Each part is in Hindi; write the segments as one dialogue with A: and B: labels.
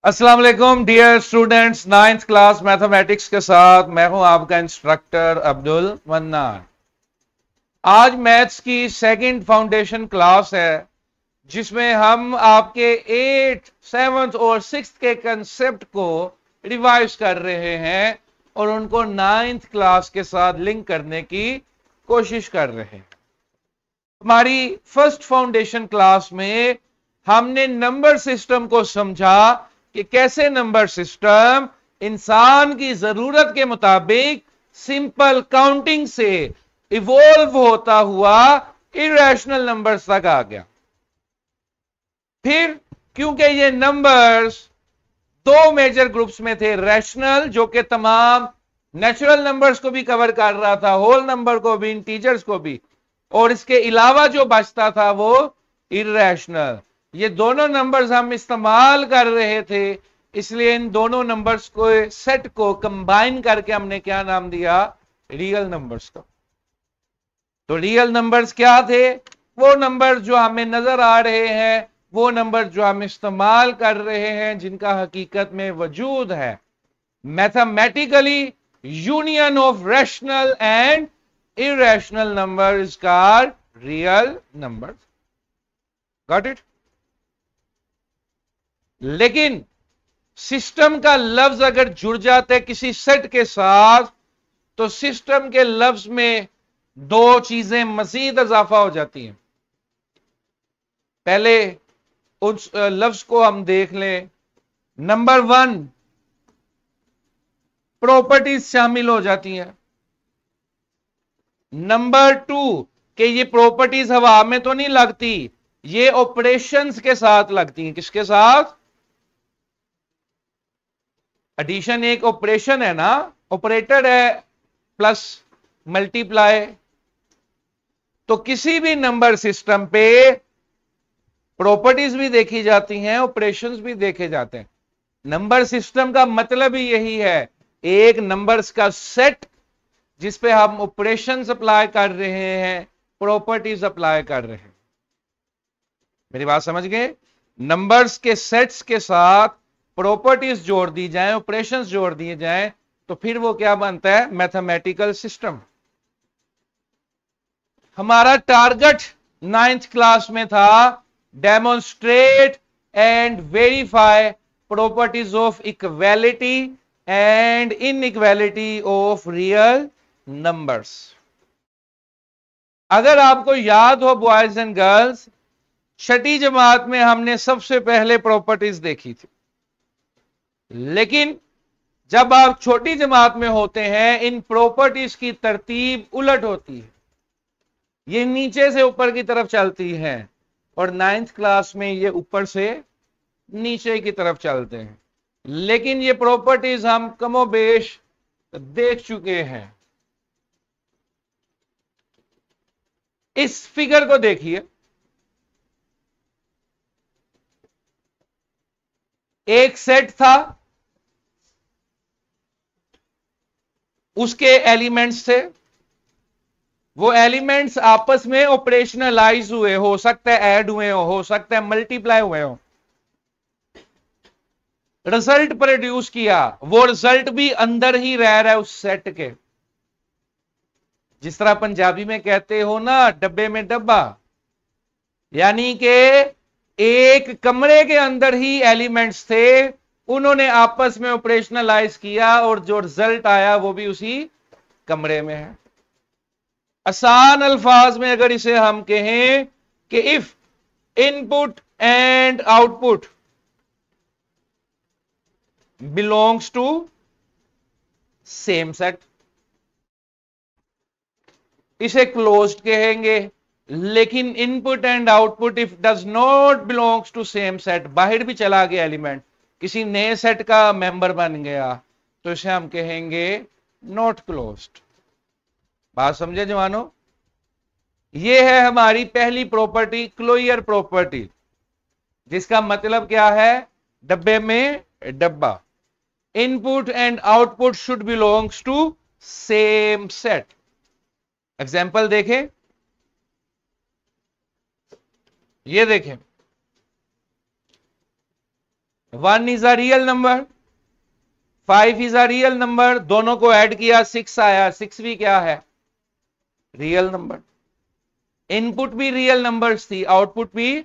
A: अस्सलाम वालेकुम dear students, ninth class mathematics के साथ मैं हूं आपका इंस्ट्रक्टर अब्दुल मन्नान। आज मैथ्स की सेकंड फाउंडेशन क्लास है जिसमें हम आपके 8th, 7th और 6th के कंसेप्ट को रिवाइज कर रहे हैं और उनको 9th क्लास के साथ लिंक करने की कोशिश कर रहे हैं। हमारी फर्स्ट फाउंडेशन क्लास में हमने नंबर सिस्टम को समझा कि कैसे नंबर सिस्टम इंसान की जरूरत के मुताबिक सिंपल काउंटिंग से इवॉल्व होता हुआ इरेशनल नंबर्स तक आ गया। फिर क्योंकि ये नंबर्स दो मेजर ग्रुप्स में थे, रैशनल जो कि तमाम नेचुरल नंबर्स को भी कवर कर रहा था, होल नंबर को भी, इंटीजर्स को भी, और इसके अलावा जो बचता था वो इरेशनल। ये दोनों नंबर्स हम इस्तेमाल कर रहे थे, इसलिए इन दोनों नंबर्स को सेट को कंबाइन करके हमने क्या नाम दिया? रियल नंबर्स का। तो रियल नंबर्स क्या थे? वो नंबर जो हमें नजर आ रहे हैं, वो नंबर जो हम इस्तेमाल कर रहे हैं, जिनका हकीकत में वजूद है। Mathematically union of rational and irrational number is called real numbers. Got it? लेकिन सिस्टम का लफ्ज अगर जुड़ जाता है किसी सेट के साथ, तो सिस्टम के लफ्ज में दो चीजें मजीद इजाफा हो जाती हैं। पहले उस लफ्ज को हम देख लें। नंबर 1, प्रॉपर्टीज शामिल हो जाती हैं। नंबर 2 कि ये प्रॉपर्टीज हवा में तो नहीं लगती, ये ऑपरेशंस के साथ लगती हैं। किसके साथ? एडिशन एक ऑपरेशन है ना, ऑपरेटर है, प्लस मल्टीप्लाई। तो किसी भी नंबर सिस्टम पे प्रॉपर्टीज भी देखी जाती हैं, ऑपरेशंस भी देखे जाते हैं। नंबर सिस्टम का मतलब ही यही है, एक नंबर्स का सेट जिस पे हम ऑपरेशंस अप्लाई कर रहे हैं, प्रॉपर्टीज अप्लाई कर रहे हैं। मेरी बात समझ गए? नंबर्स के सेट्स के साथ प्रॉपर्टीज जोड़ दी जाएं, ऑपरेशंस जोड़ दिए जाएं, तो फिर वो क्या बनता है? Mathematical system. हमारा टारगेट 9th क्लास में था demonstrate and verify properties of equality and inequality of real numbers. अगर आपको याद हो बॉयज एंड गर्ल्स, छठी जमात में हमने सबसे पहले प्रॉपर्टीज देखी थी। लेकिन जब आप छोटी जमात में होते हैं, इन प्रॉपर्टीज की तरतीब उलट होती है, ये नीचे से ऊपर की तरफ चलती है, और 9th क्लास में ये ऊपर से नीचे की तरफ चलते हैं। लेकिन ये प्रॉपर्टीज हम कमोबेश देख चुके हैं। इस फिगर को देखिए, एक सेट था, उसके एलिमेंट्स थे, वो एलिमेंट्स आपस में ऑपरेशनलाइज हुए, हो सकता है ऐड हुए हो सकता है मल्टीप्लाई हुए हो, रिजल्ट प्रोड्यूस किया। वो रिजल्ट भी अंदर ही रह रहा है उस सेट के। जिस तरह पंजाबी में कहते हो ना, डब्बे में डब्बा, यानी कि एक कमरे के अंदर ही एलिमेंट्स थे, उन्होंने आपस में ऑपरेशनलाइज किया, और जो रिजल्ट आया वो भी उसी कमरे में है। आसान अल्फाज में अगर इसे हम कहें कि if input and output belongs to same set, इसे क्लोज्ड कहेंगे। लेकिन input and output if does not belongs to same set, बाहर भी चला गया एलिमेंट, किसी नए सेट का मेंबर बन गया, तो इसे हम कहेंगे नॉट क्लोज्ड। बात समझे जवानों? यह है हमारी पहली प्रॉपर्टी, क्लोजर प्रॉपर्टी, जिसका मतलब क्या है? डब्बे में डब्बा। Input and output should belongs to same set. Example देखें, ये देखें, 1 is a real number, 5 is a real number, दोनों को ऐड किया 6 आया, 6 भी क्या है, रियल नंबर। इनपुट भी रियल नंबर्स थी, आउटपुट भी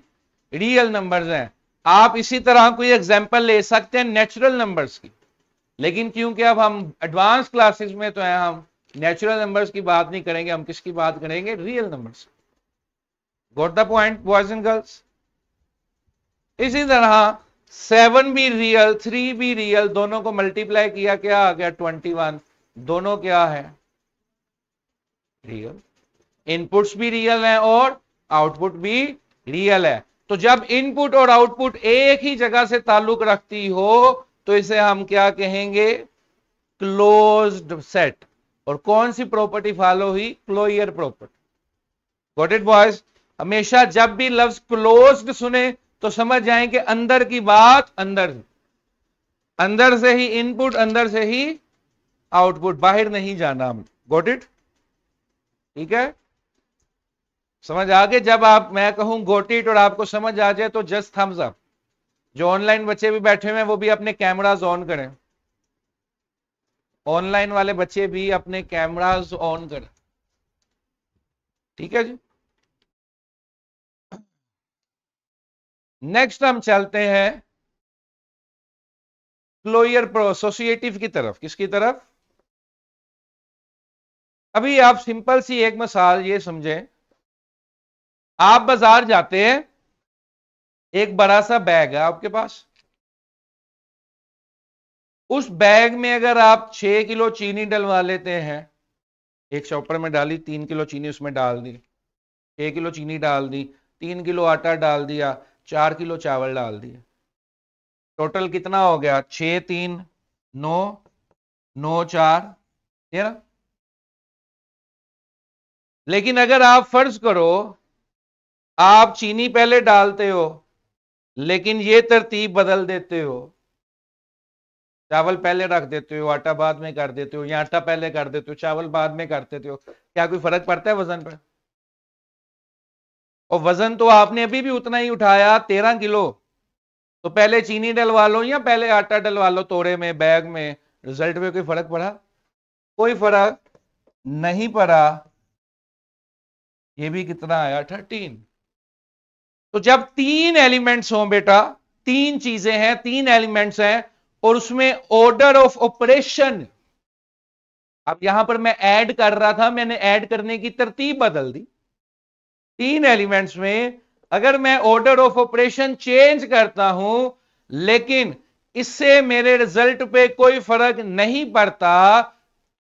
A: रियल नंबर्स हैं। आप इसी तरह कोई एग्जांपल ले सकते हैं नेचुरल नंबर्स की, लेकिन क्योंकि अब हम एडवांस क्लासेस में तो हैं, हम नेचुरल नंबर्स की बात नहीं करेंगे, हम किसकी बात करेंगे, real numbers. Got the point boys and girls. इसी तरह 7 भी रियल, 3 भी रियल, दोनों को मल्टीप्लाई किया क्या आ गया 21, दोनों क्या है, रियल। इनपुट्स भी रियल है और आउटपुट भी रियल है। तो जब इनपुट और आउटपुट एक ही जगह से ताल्लुक रखती हो तो इसे हम क्या कहेंगे, क्लोज्ड सेट। और कौन सी प्रॉपर्टी फॉलो हुई, closure property. Got it boys. हमेशा जब भी लफ्ज क्लोज्ड सुने तो समझ जाएं कि अंदर की बात अंदर से ही इनपुट, अंदर से ही आउटपुट, बाहर नहीं जाना हम। गॉट इट, ठीक है, समझ आ गए। जब आप, मैं कहूं गॉट इट और आपको समझ आ जाए तो जस्ट थम्स अप। जो ऑनलाइन बच्चे भी बैठे हुए हैं वो भी अपने कैमरास ऑन करें, ऑनलाइन वाले बच्चे भी अपने कैमरास ऑन करें, ठीक है जी। नेक्स्ट हम चलते हैं क्लोजर एसोसिएटिव की तरफ। किसकी तरफ, अभी आप सिंपल सी एक मिसाल ये समझें। आप बाजार जाते हैं, एक बड़ा सा बैग है आपके पास, उस बैग में अगर आप 6 किलो चीनी डलवा लेते हैं, एक चॉपर में डाली, 3 किलो चीनी उसमें डाल दी, 6 किलो चीनी डाल दी, 3 किलो आटा डाल दिया, 4 किलो चावल डाल दिए, टोटल कितना हो गया, 6 3 9 9 4, ये ना। लेकिन अगर आप फर्ज करो आप चीनी पहले डालते हो लेकिन ये तरतीब बदल देते हो, चावल पहले रख देते हो, आटा बाद में कर देते हो, या आटा पहले कर देते हो, चावल बाद में कर देते हो, क्या कोई फर्क पड़ता है वजन पर? और वजन तो आपने अभी भी उतना ही उठाया, 13 किलो। तो पहले चीनी डलवा लो या पहले आटा डलवा लो तोड़े में, बैग में, रिजल्ट में कोई फर्क पड़ा? कोई फर्क नहीं पड़ा। ये भी कितना आया, 13। तो जब 3 एलिमेंट्स हो बेटा, 3 चीजें हैं, 3 एलिमेंट्स हैं, और उसमें ऑर्डर ऑफ ऑपरेशन, अब यहां पर मैं ऐड कर रहा था, मैंने ऐड करने की तरतीब बदल दी। 3 एलिमेंट्स में अगर मैं ऑर्डर ऑफ ऑपरेशन चेंज करता हूं लेकिन इससे मेरे रिजल्ट पे कोई फर्क नहीं पड़ता,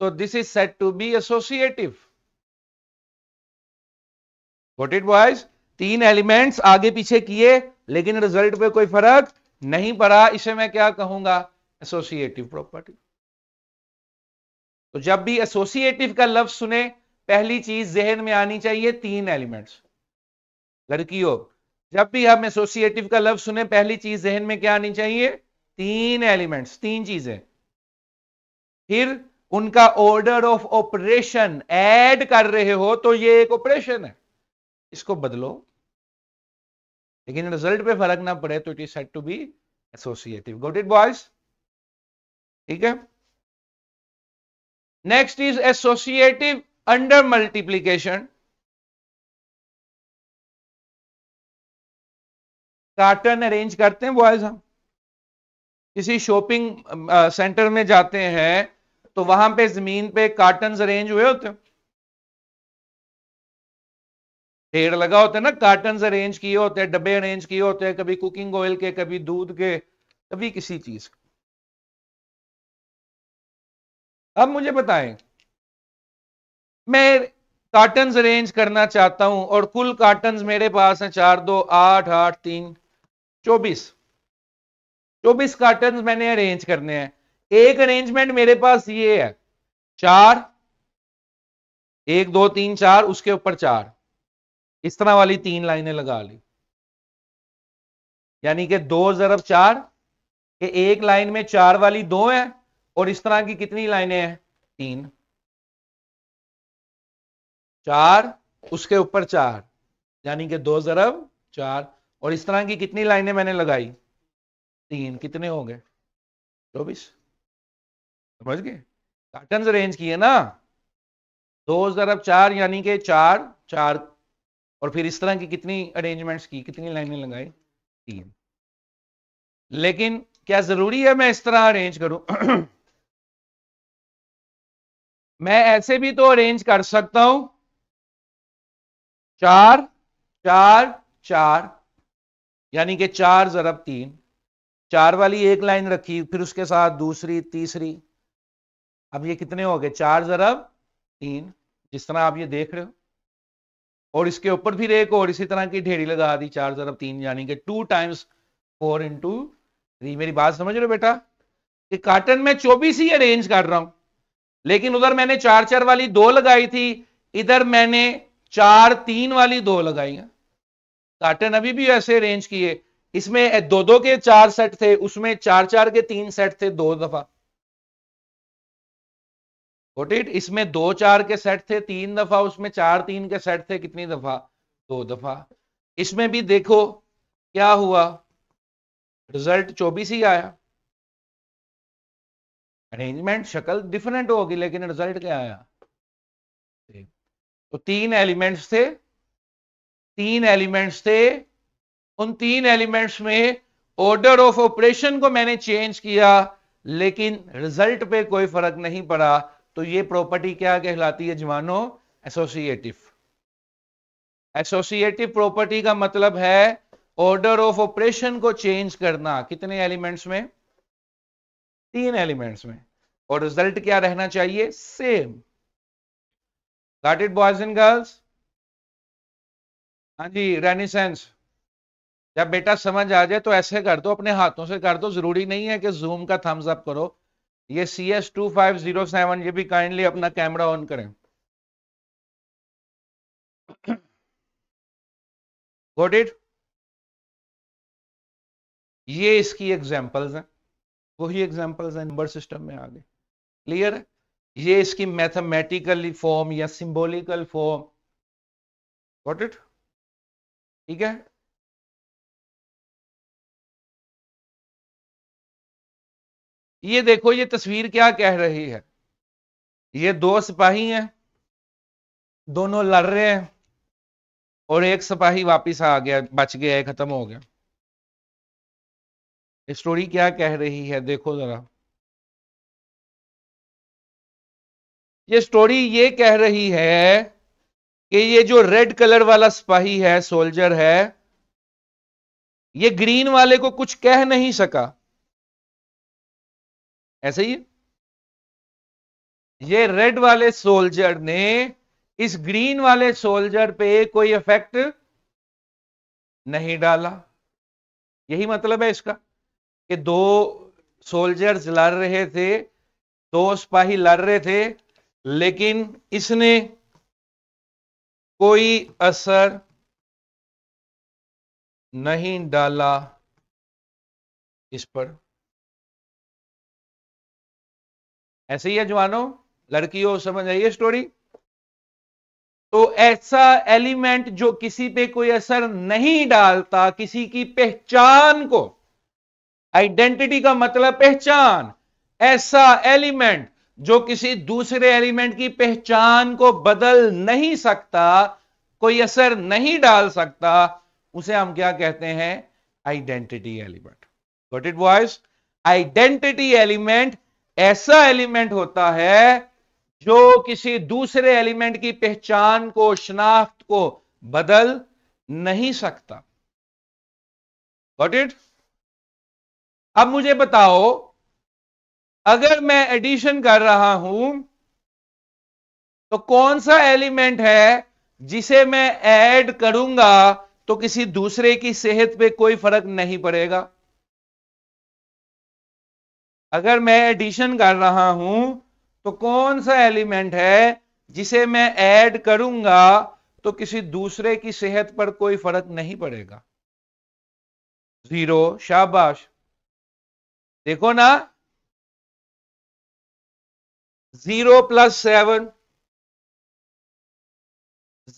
A: तो this is said to be associative. Got it boys. 3 elements आगे पीछे किए लेकिन रिजल्ट पे कोई फर्क नहीं पड़ा, इसे मैं क्या कहूंगा, एसोसिएटिव प्रॉपर्टी। तो जब भी एसोसिएटिव का लफ्ज सुने पहली चीज जहन में आनी चाहिए 3 एलिमेंट्स। लड़कियों, जब भी हम एसोसिएटिव का लफ्ज सुने पहली चीज जहन में क्या आनी चाहिए, 3 एलिमेंट्स, 3 चीजें। फिर उनका ऑर्डर ऑफ ऑपरेशन, ऐड कर रहे हो तो ये एक ऑपरेशन है, इसको बदलो, लेकिन रिजल्ट पे फर्क ना पड़े तो it is said to be associative. Got it boys, ठीक है। Next is associative under multiplication. Carton arrange करते हैं बॉयज, हम किसी शॉपिंग सेंटर में जाते हैं तो वहां पे जमीन पे कार्टन अरेंज हुए होते हैं, ढेर लगा होता है ना, कार्टन अरेंज किए होते हैं, डब्बे अरेंज किए होते हैं, कभी कुकिंग ऑयल के, कभी दूध के, कभी किसी चीज के। अब मुझे बताएं, मैं कार्टन अरेंज करना चाहता हूं और कुल कार्टन मेरे पास हैं 4 2 8 8 3 24। 24 कार्टन मैंने अरेंज करने हैं। एक अरेंजमेंट मेरे पास ये है, 4 1 2 3 4, उसके ऊपर 4, इस तरह वाली 3 लाइनें लगा ली, यानी कि 2 ज़रब 4 के एक लाइन में 4 वाली 2 है और इस तरह की कितनी लाइनें हैं, 3, 4 उसके ऊपर 4, यानी कि 2 ज़रब 4, और इस तरह की कितनी लाइनें मैंने लगाई, 3 कितने हो गए? 24। समझ गए? कार्टन अरेंज किए ना, 2 × 4 यानी कि 4 4, और फिर इस तरह की कितनी अरेंजमेंट्स की, कितनी लाइनें लगाई? 3। लेकिन क्या जरूरी है मैं इस तरह अरेंज करूं? मैं ऐसे भी तो अरेंज कर सकता हूं, 4 4 4, यानी कि 4 × 3, 4 वाली एक लाइन रखी, फिर उसके साथ दूसरी, तीसरी। अब ये कितने हो गए? 4 × 3, जिस तरह आप ये देख रहे हो, और इसके ऊपर फिर एक और इसी तरह की ढेरी लगा दी, 4 × 3, यानी कि 2 × 4 × 3। मेरी बात समझ रहे हो बेटा? कि कार्टन में 24 ही अरेंज कर रहा हूं, लेकिन उधर मैंने 4 4 वाली 2 लगाई थी, इधर मैंने 4 3 वाली 2 लगाई है। कार्टन अभी भी ऐसे अरेंज किए, इसमें 2 2 के 4 सेट थे, उसमें 4 4 के 3 सेट थे 2 दफा। Got it? इसमें 2 4 के सेट थे 3 दफा, उसमें 4 3 के सेट थे कितनी दफा? 2 दफा। इसमें भी देखो क्या हुआ, रिजल्ट 24 ही आया। अरेंजमेंट शक्ल डिफरेंट होगी, लेकिन रिजल्ट क्या आया? तो 3 एलिमेंट्स थे, 3 एलिमेंट्स थे, उन 3 एलिमेंट्स में ऑर्डर ऑफ ऑपरेशन को मैंने चेंज किया, लेकिन रिजल्ट पे कोई फर्क नहीं पड़ा। तो ये प्रॉपर्टी क्या कहलाती है जवानों? एसोसिएटिव। एसोसिएटिव प्रॉपर्टी का मतलब है ऑर्डर ऑफ ऑपरेशन को चेंज करना। कितने एलिमेंट्स में? 3 एलिमेंट्स में, और रिजल्ट क्या रहना चाहिए? Same. Got it boys and girls? हाँ जी, रेनिसेंस। जब बेटा समझ आ जाए तो ऐसे कर दो, अपने हाथों से कर दो, जरूरी नहीं है कि जूम का थम्स अप करो। ये CS2507, ये भी काइंडली अपना कैमरा ऑन करें। Got it? ये इसकी एग्जांपल्स हैं, वही एग्जांपल्स हैं नंबर सिस्टम में आगे। क्लियर है? ये इसकी मैथमेटिकली फॉर्म या सिंबॉलिकल फॉर्म। Got it? ठीक है। ये देखो, ये तस्वीर क्या कह रही है? ये 2 सिपाही हैं, दोनों लड़ रहे हैं, और एक सिपाही वापिस आ गया, बच गया, खत्म हो गया। स्टोरी क्या कह रही है देखो जरा। ये स्टोरी ये कह रही है कि ये जो रेड कलर वाला सिपाही है, सोल्जर है, ये ग्रीन वाले को कुछ कह नहीं सका। ऐसे ही ये रेड वाले सोल्जर ने इस ग्रीन वाले सोल्जर पे कोई इफेक्ट नहीं डाला। यही मतलब है इसका, कि 2 सोल्जर्स लड़ रहे थे, 2 सिपाही लड़ रहे थे, लेकिन इसने कोई असर नहीं डाला इस पर। ऐसे ही है जवानों, लड़कियों, समझ आइए स्टोरी? तो ऐसा एलिमेंट जो किसी पे कोई असर नहीं डालता, किसी की पहचान को, आइडेंटिटी का मतलब पहचान, ऐसा एलिमेंट जो किसी दूसरे एलिमेंट की पहचान को बदल नहीं सकता, कोई असर नहीं डाल सकता, उसे हम क्या कहते हैं? Identity element. Got it boys? Identity element ऐसा एलिमेंट होता है जो किसी दूसरे एलिमेंट की पहचान को, शनाख्त को बदल नहीं सकता। Got it? अब मुझे बताओ, अगर मैं एडिशन कर रहा हूं तो कौन सा एलिमेंट है जिसे मैं ऐड करूंगा तो किसी दूसरे की सेहत पे कोई फर्क नहीं पड़ेगा? अगर मैं एडिशन कर रहा हूं तो कौन सा एलिमेंट है जिसे मैं ऐड करूंगा तो किसी दूसरे की सेहत पर कोई फर्क नहीं पड़ेगा? 0। शाबाश, देखो ना, 0 + 7,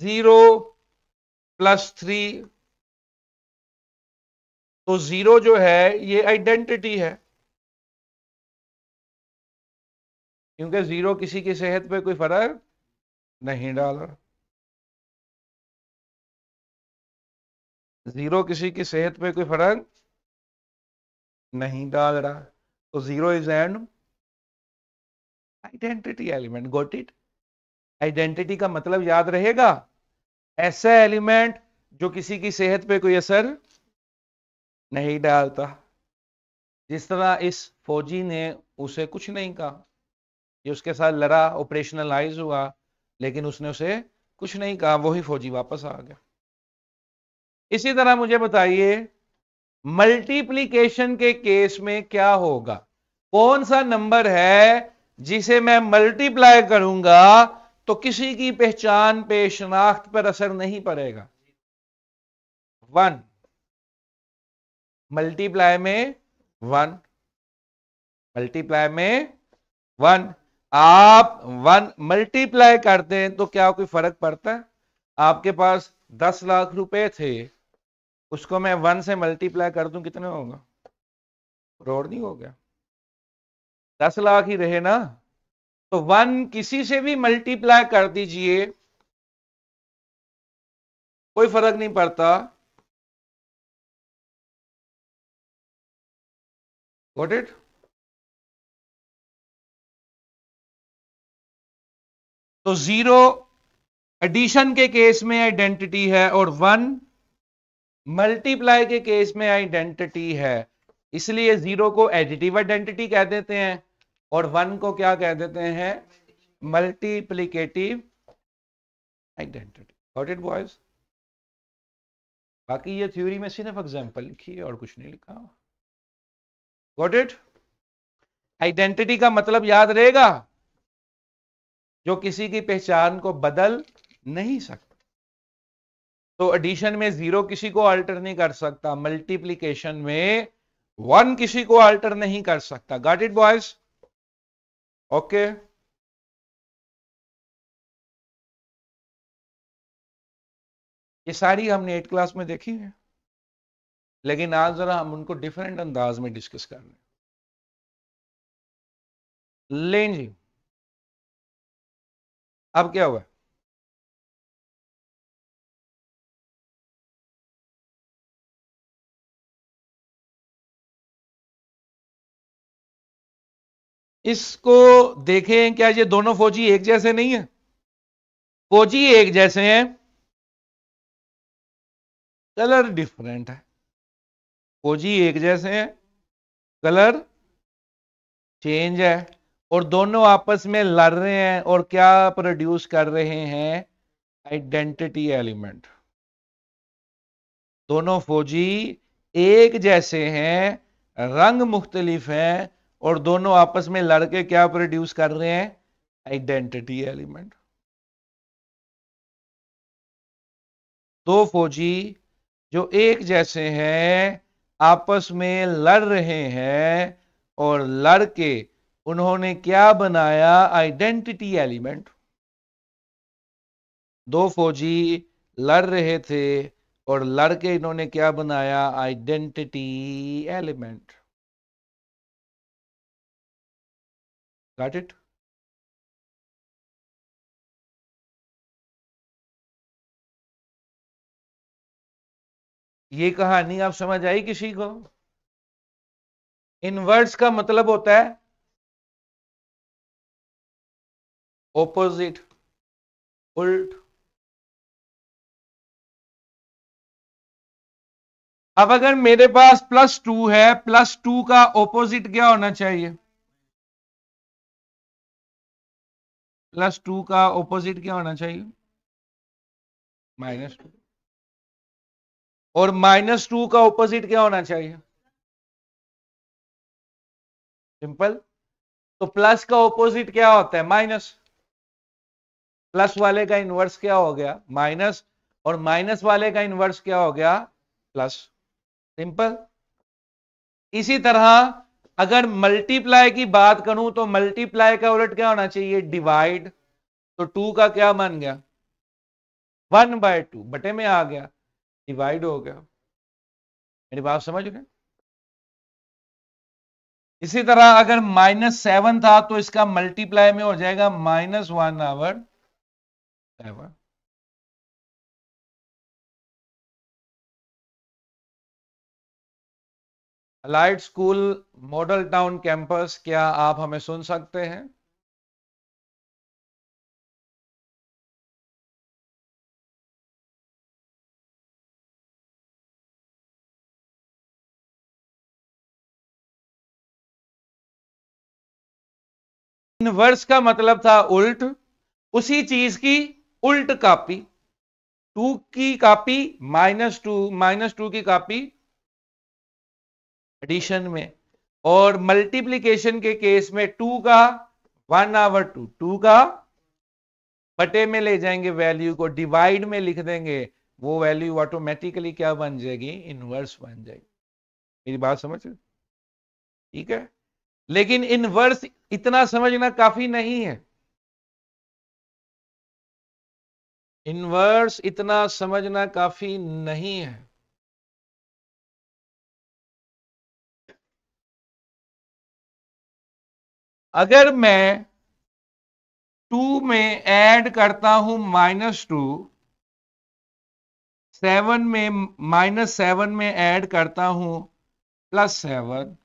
A: 0 + 3, तो जीरो जो है ये आइडेंटिटी है, क्योंकि जीरो किसी की सेहत पे कोई फर्क नहीं डाल रहा। जीरो किसी की सेहत पे कोई फर्क नहीं डाल रहा, तो zero is an identity element. Got it? Identity का मतलब याद रहेगा, ऐसा एलिमेंट जो किसी की सेहत पे कोई असर नहीं डालता। जिस तरह इस फौजी ने उसे कुछ नहीं कहा, ये उसके साथ लड़ा, ऑपरेशनलाइज हुआ, लेकिन उसने उसे कुछ नहीं कहा, वही फौजी वापस आ गया। इसी तरह मुझे बताइए मल्टीप्लिकेशन के केस में क्या होगा? कौन सा नंबर है जिसे मैं मल्टीप्लाई करूंगा तो किसी की पहचान पे, शनाख्त पर असर नहीं पड़ेगा? 1। मल्टीप्लाई में 1, मल्टीप्लाई में 1। आप 1 मल्टीप्लाई करते हैं तो क्या कोई फर्क पड़ता है? आपके पास 10 लाख रुपए थे, उसको मैं 1 से मल्टीप्लाई कर दूं, कितने होगा? करोड़ नहीं हो गया? 10 लाख ही रहे ना। तो 1 किसी से भी मल्टीप्लाई कर दीजिए, कोई फर्क नहीं पड़ता। Got it? तो जीरो एडिशन के केस में आइडेंटिटी है और 1 मल्टीप्लाई के केस में आइडेंटिटी है। इसलिए जीरो को एडिटिव आइडेंटिटी कह देते हैं और 1 को क्या कह देते हैं? Multiplicative identity. Got it boys? बाकी ये थ्योरी में सिर्फ एग्जांपल लिखी है और कुछ नहीं लिखा। Got it? आइडेंटिटी का मतलब याद रहेगा, जो किसी की पहचान को बदल नहीं सकता। तो एडिशन में जीरो किसी को अल्टर नहीं कर सकता, मल्टीप्लिकेशन में 1 किसी को अल्टर नहीं कर सकता। Got it boys? ओके। ये सारी हमने 8 क्लास में देखी है, लेकिन आज जरा हम उनको डिफरेंट अंदाज में डिस्कस कर रहे हैं। लें जी, अब क्या हुआ? इसको देखें, क्या ये दोनों फौजी एक जैसे नहीं है? फौजी एक जैसे हैं, कलर डिफरेंट है। फौजी एक जैसे हैं, कलर चेंज है, और दोनों आपस में लड़ रहे हैं और क्या प्रोड्यूस कर रहे हैं? Identity element. दोनों फौजी एक जैसे हैं, रंग मुख्तलिफ हैं, और दोनों आपस में लड़के क्या प्रोड्यूस कर रहे हैं? Identity element. दो फौजी जो एक जैसे हैं, आपस में लड़ रहे हैं, और लड़के उन्होंने क्या बनाया? Identity element. दो फौजी लड़ रहे थे और लड़के इन्होंने क्या बनाया? Identity element. Got it? ये कहानी आप समझ आई किसी को? इनवर्स का मतलब होता है ऑपोजिट, उल्ट। अब अगर मेरे पास +2 है, +2 का ऑपोजिट क्या होना चाहिए? +2 का ऑपोजिट क्या होना चाहिए? -2। और -2 का ऑपोजिट क्या होना चाहिए? सिंपल। तो प्लस का ऑपोजिट क्या होता है? माइनस। प्लस वाले का इनवर्स क्या हो गया? माइनस। और माइनस वाले का इनवर्स क्या हो गया? प्लस। सिंपल। इसी तरह अगर मल्टीप्लाई की बात करूं तो मल्टीप्लाई का उलट क्या होना चाहिए? डिवाइड। तो 2 का क्या बन गया? 1/2, बटे में आ गया, डिवाइड हो गया। मेरी बात समझ रहे हैं? इसी तरह अगर -7 था तो इसका मल्टीप्लाई में हो जाएगा -1/7। Allied school model town campus, क्या आप हमें सुन सकते हैं? इनवर्स का मतलब था उल्ट, उसी चीज की उल्ट कॉपी। 2 की कॉपी -2 की कॉपी एडिशन में, और मल्टीप्लिकेशन के केस में 2 का 1/2, 2 का बटे में ले जाएंगे, वैल्यू को डिवाइड में लिख देंगे, वो वैल्यू ऑटोमेटिकली क्या बन जाएगी? इनवर्स बन जाएगी। मेरी बात समझ रहे? ठीक है, लेकिन इनवर्स इतना समझना काफी नहीं है। इनवर्स इतना समझना काफी नहीं है। अगर मैं 2 में ऐड करता हूं -2, 7 में -7 में ऐड करता हूं +7,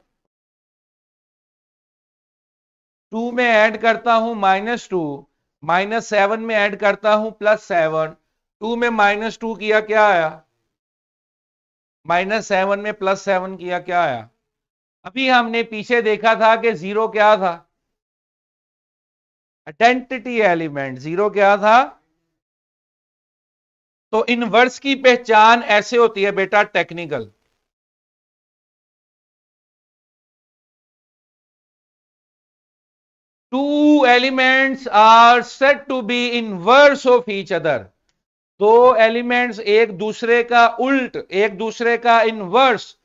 A: 2 में ऐड करता हूं -2, -7 में ऐड करता हूं +7, 2 में -2 किया क्या आया? -7 में +7 किया क्या आया? अभी हमने पीछे देखा था कि 0 क्या था? Identity element. 0 क्या था? तो इनवर्स की पहचान ऐसे होती है बेटा, technical. Two elements are said to be inverse of each other. दो एलिमेंट्स एक दूसरे का उल्ट, एक दूसरे का इनवर्स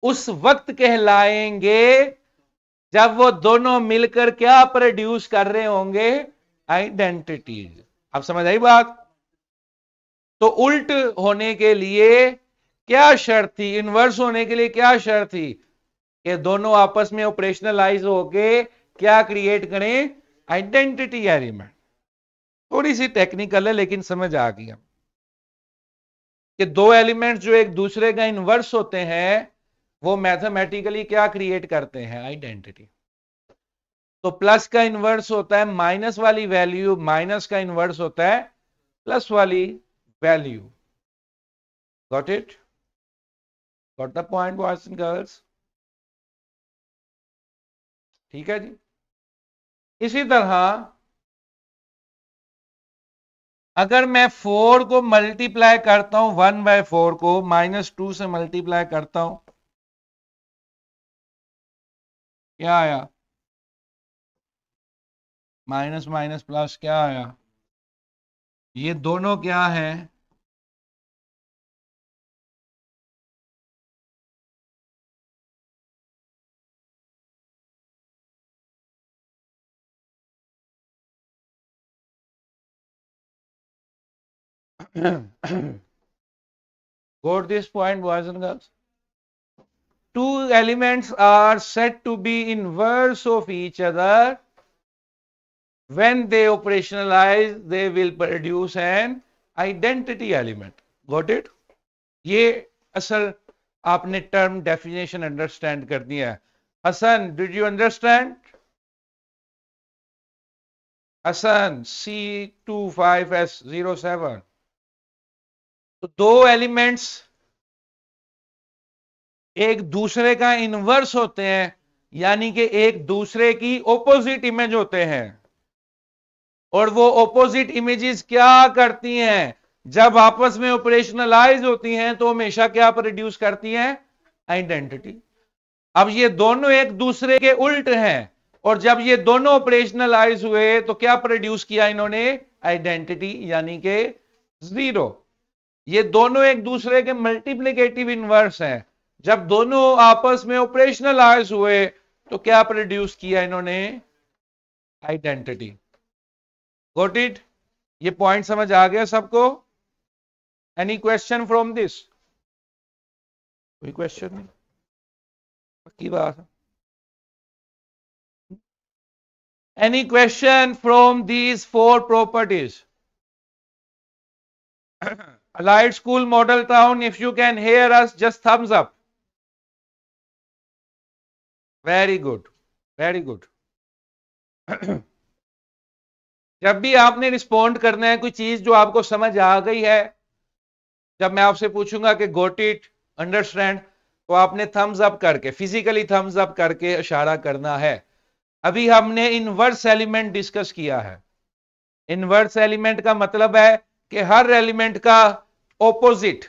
A: उस वक्त कहलाएंगे जब वो दोनों मिलकर क्या प्रोड्यूस कर रहे होंगे? आइडेंटिटीज। अब समझ आई बात? तो उल्ट होने के लिए क्या शर्त थी? इनवर्स होने के लिए क्या शर्त थी? कि दोनों आपस में ऑपरेशनलाइज होके क्या क्रिएट करें? Identity element. थोड़ी सी टेक्निकल है लेकिन समझ आ गया कि दो एलिमेंट्स जो एक दूसरे का इनवर्स होते हैं वो मैथमेटिकली क्या क्रिएट करते हैं? आइडेंटिटी। तो प्लस का इनवर्स होता है माइनस वाली वैल्यू, माइनस का इनवर्स होता है प्लस वाली value. Got it? Got the point boys and girls? ठीक है जी। इसी तरह अगर मैं 4 को मल्टीप्लाई करता हूं, 1/4 को -2 से मल्टीप्लाई करता हूं, क्या आया? माइनस माइनस प्लस क्या आया? ये दोनों क्या है? Got this point, boys and girls? Two elements are said to be inverse of each other. When they operationalize, they will produce an identity element. Got it? ये असल आपने टर्म डेफिनेशन अंडरस्टैंड कर दिया है। Hasan, did you understand? Hasan, C25S07। तो दो एलिमेंट्स एक दूसरे का इनवर्स होते हैं, यानी कि एक दूसरे की ऑपोजिट इमेज होते हैं, और वो ऑपोजिट इमेजेस क्या करती हैं? जब आपस में ऑपरेशनलाइज होती हैं तो हमेशा क्या प्रोड्यूस करती हैं? आइडेंटिटी। अब ये दोनों एक दूसरे के उल्ट हैं, और जब ये दोनों ऑपरेशनलाइज हुए तो क्या प्रोड्यूस किया इन्होंने? आइडेंटिटी, यानी कि 0। ये दोनों एक दूसरे के मल्टीप्लिकेटिव इनवर्स हैं। जब दोनों आपस में ऑपरेशनलाइज हुए तो क्या प्रोड्यूस किया इन्होंने? आइडेंटिटी। Got it? ये पॉइंट समझ आ गया सबको? Any question from this? कोई क्वेश्चन नहीं, पक्की बात है। Any question from these 4 properties? Allied school model town, if you can hear us, just thumbs up. Very good, very good. जब भी आपने रिस्पॉन्ड करना है कोई चीज जो आपको समझ आ गई है, जब मैं आपसे पूछूंगा कि गोट इट, अंडरस्टैंड, तो आपने थम्स अप करके, फिजिकली थम्स अप करके इशारा करना है। अभी हमने इनवर्स एलिमेंट डिस्कस किया है। इनवर्स एलिमेंट का मतलब है कि हर एलिमेंट का ऑपोजिट,